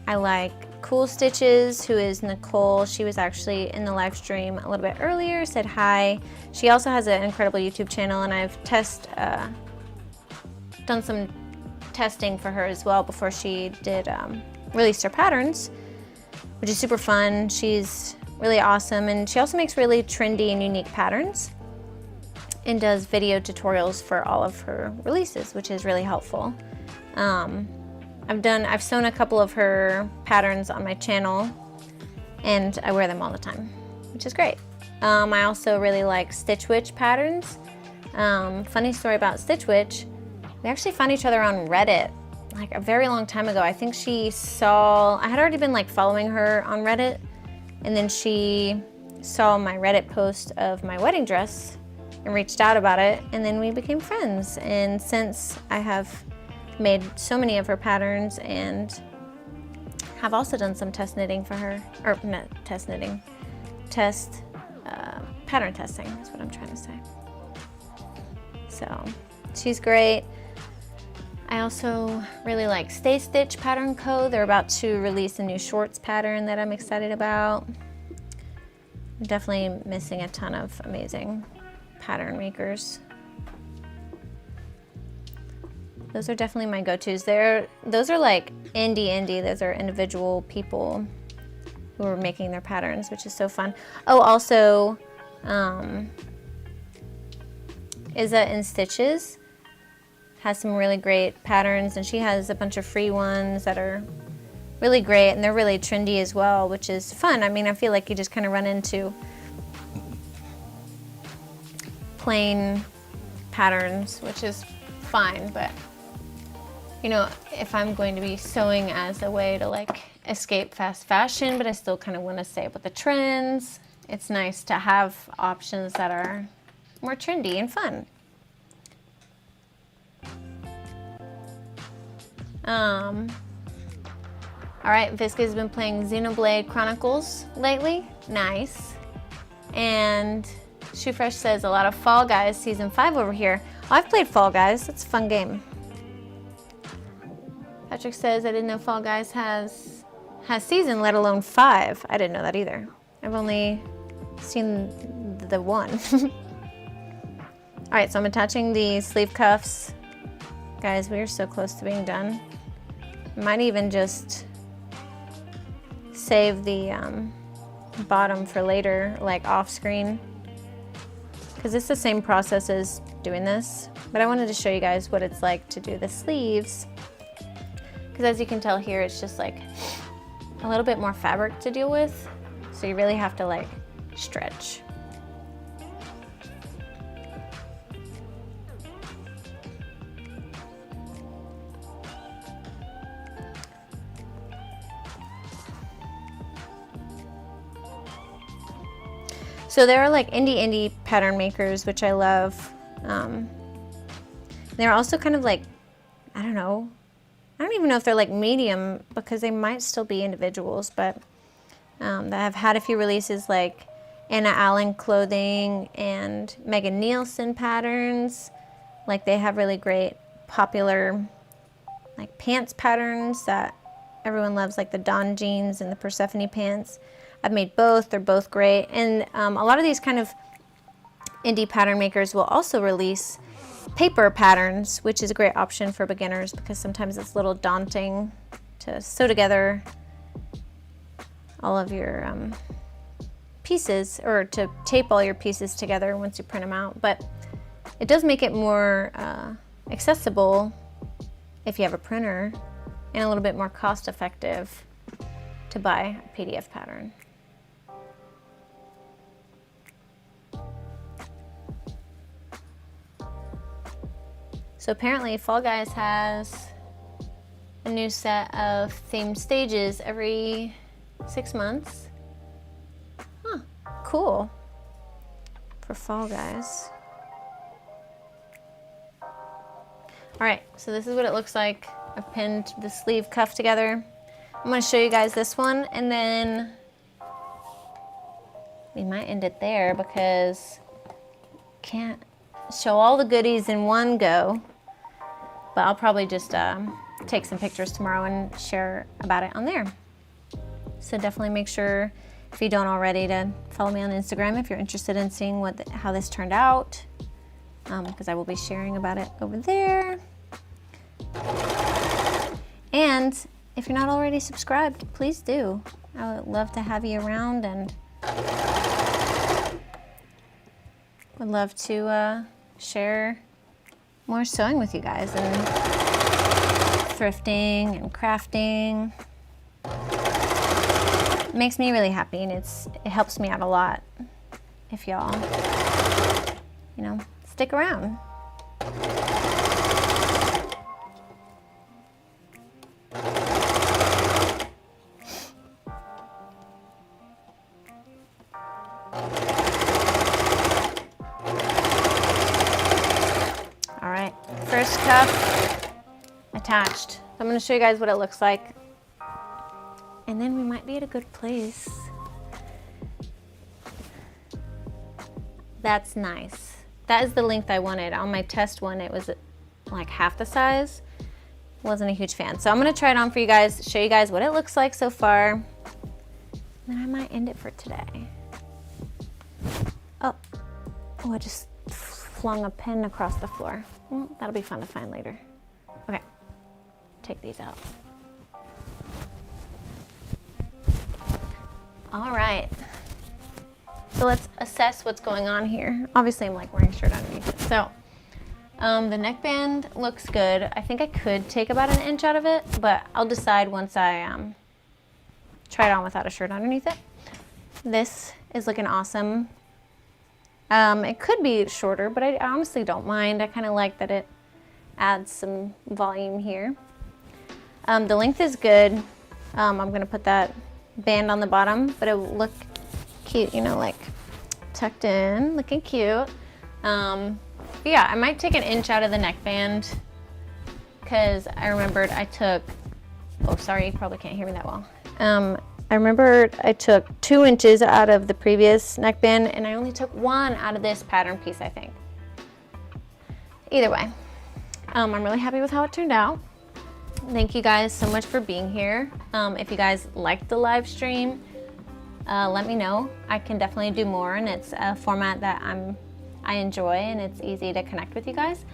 like Cool Stitches, who is Nicole. She was actually in the live stream a little bit earlier, said hi. She also has an incredible YouTube channel, and I've done some testing for her as well before she did release her patterns, which is super fun. She's really awesome, and she also makes really trendy and unique patterns and does video tutorials for all of her releases, which is really helpful. I've sewn a couple of her patterns on my channel and I wear them all the time, which is great. I also really like Stitch Witch patterns. Funny story about Stitch Witch, we actually found each other on Reddit like a very long time ago. I think she saw, I had already been like following her on Reddit, and then she saw my Reddit post of my wedding dress and reached out about it, and then we became friends. And since I have made so many of her patterns and have also done some test knitting for her, or not test knitting, pattern testing is what I'm trying to say. So she's great. I also really like Stay Stitch Pattern Co. They're about to release a new shorts pattern that I'm excited about. I'm definitely missing a ton of amazing pattern makers. Those are definitely my go-tos. Those are like indie. Those are individual people who are making their patterns, which is so fun. Oh, also, Izza in Stitches has some really great patterns, and she has a bunch of free ones that are really great, and they're really trendy as well, which is fun. I mean, I feel like you just kind of run into plain patterns, which is fine, but you know, if I'm going to be sewing as a way to like escape fast fashion, but I still kind of want to stay up with the trends, it's nice to have options that are more trendy and fun. All right, Visca's been playing Xenoblade Chronicles lately. Nice. And Shoe Fresh says a lot of Fall Guys Season 5 over here. Oh, I've played Fall Guys. It's a fun game. Patrick says I didn't know Fall Guys has season, let alone 5. I didn't know that either. I've only seen the one. All right, so I'm attaching the sleeve cuffs. Guys, we are so close to being done. Might even just save the bottom for later, like off screen, because it's the same process as doing this, but I wanted to show you guys what it's like to do the sleeves, because as you can tell here, it's just like a little bit more fabric to deal with, so you really have to like stretch. So there are like indie pattern makers, which I love. They're also kind of like, I don't know, I don't even know if they're like medium, because they might still be individuals, but that have had a few releases, like Anna Allen Clothing and Megan Nielsen patterns. Like they have really great popular like pants patterns that everyone loves, like the Dawn jeans and the Persephone pants. I've made both, they're both great. And a lot of these kind of indie pattern makers will also release paper patterns, which is a great option for beginners, because sometimes it's a little daunting to sew together all of your pieces, or to tape all your pieces together once you print them out. But It does make it more accessible if you have a printer, and a little bit more cost effective to buy a PDF pattern. So apparently Fall Guys has a new set of themed stages every 6 months. Huh, cool. For Fall Guys. All right, so this is what it looks like. I've pinned the sleeve cuff together. I'm gonna show you guys this one, and then we might end it there because can't show all the goodies in one go. But I'll probably just take some pictures tomorrow and share about it on there. So definitely make sure, if you don't already, to follow me on Instagram if you're interested in seeing how this turned out, because I will be sharing about it over there. And if you're not already subscribed, please do. I would love to have you around, and would love to share more sewing with you guys, and thrifting and crafting. It makes me really happy, and it helps me out a lot if y'all, stick around. First cuff attached. So I'm going to show you guys what it looks like, and then we might be at a good place. That's nice. That is the length I wanted. On my test one, it was like half the size. Wasn't a huge fan. So I'm going to try it on for you guys, show you guys what it looks like so far. And then I might end it for today. Oh, I just flung a pin across the floor. Well, that'll be fun to find later. Okay, take these out. All right, so let's assess what's going on here. Obviously I'm like wearing a shirt underneath it. So the neckband looks good. I think I could take about 1 inch out of it, but I'll decide once I try it on without a shirt underneath it. This is looking awesome. It could be shorter, but I honestly don't mind. I kind of like that it adds some volume here. The length is good. I'm going to put that band on the bottom, but it will look cute, like tucked in, looking cute. But yeah, I might take 1 inch out of the neckband because I remembered I took, oh sorry, you probably can't hear me that well. I remembered I took 2 inches out of the previous neckband, and I only took 1 out of this pattern piece, I think. Either way, I'm really happy with how it turned out. Thank you guys so much for being here. If you guys liked the live stream, let me know. I can definitely do more, and it's a format that I enjoy, and it's easy to connect with you guys.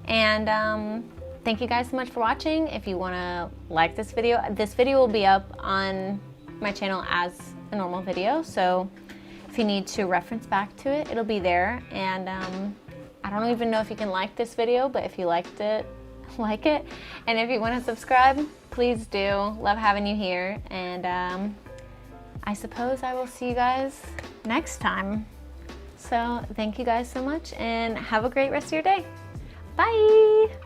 And thank you guys so much for watching. If you want to like this video will be up on my channel as a normal video, so if you need to reference back to it, it'll be there. And I don't even know if you can like this video, but if you liked it, like it. And if you want to subscribe, please do. Love having you here, and I suppose I will see you guys next time. So thank you guys so much, and have a great rest of your day. Bye.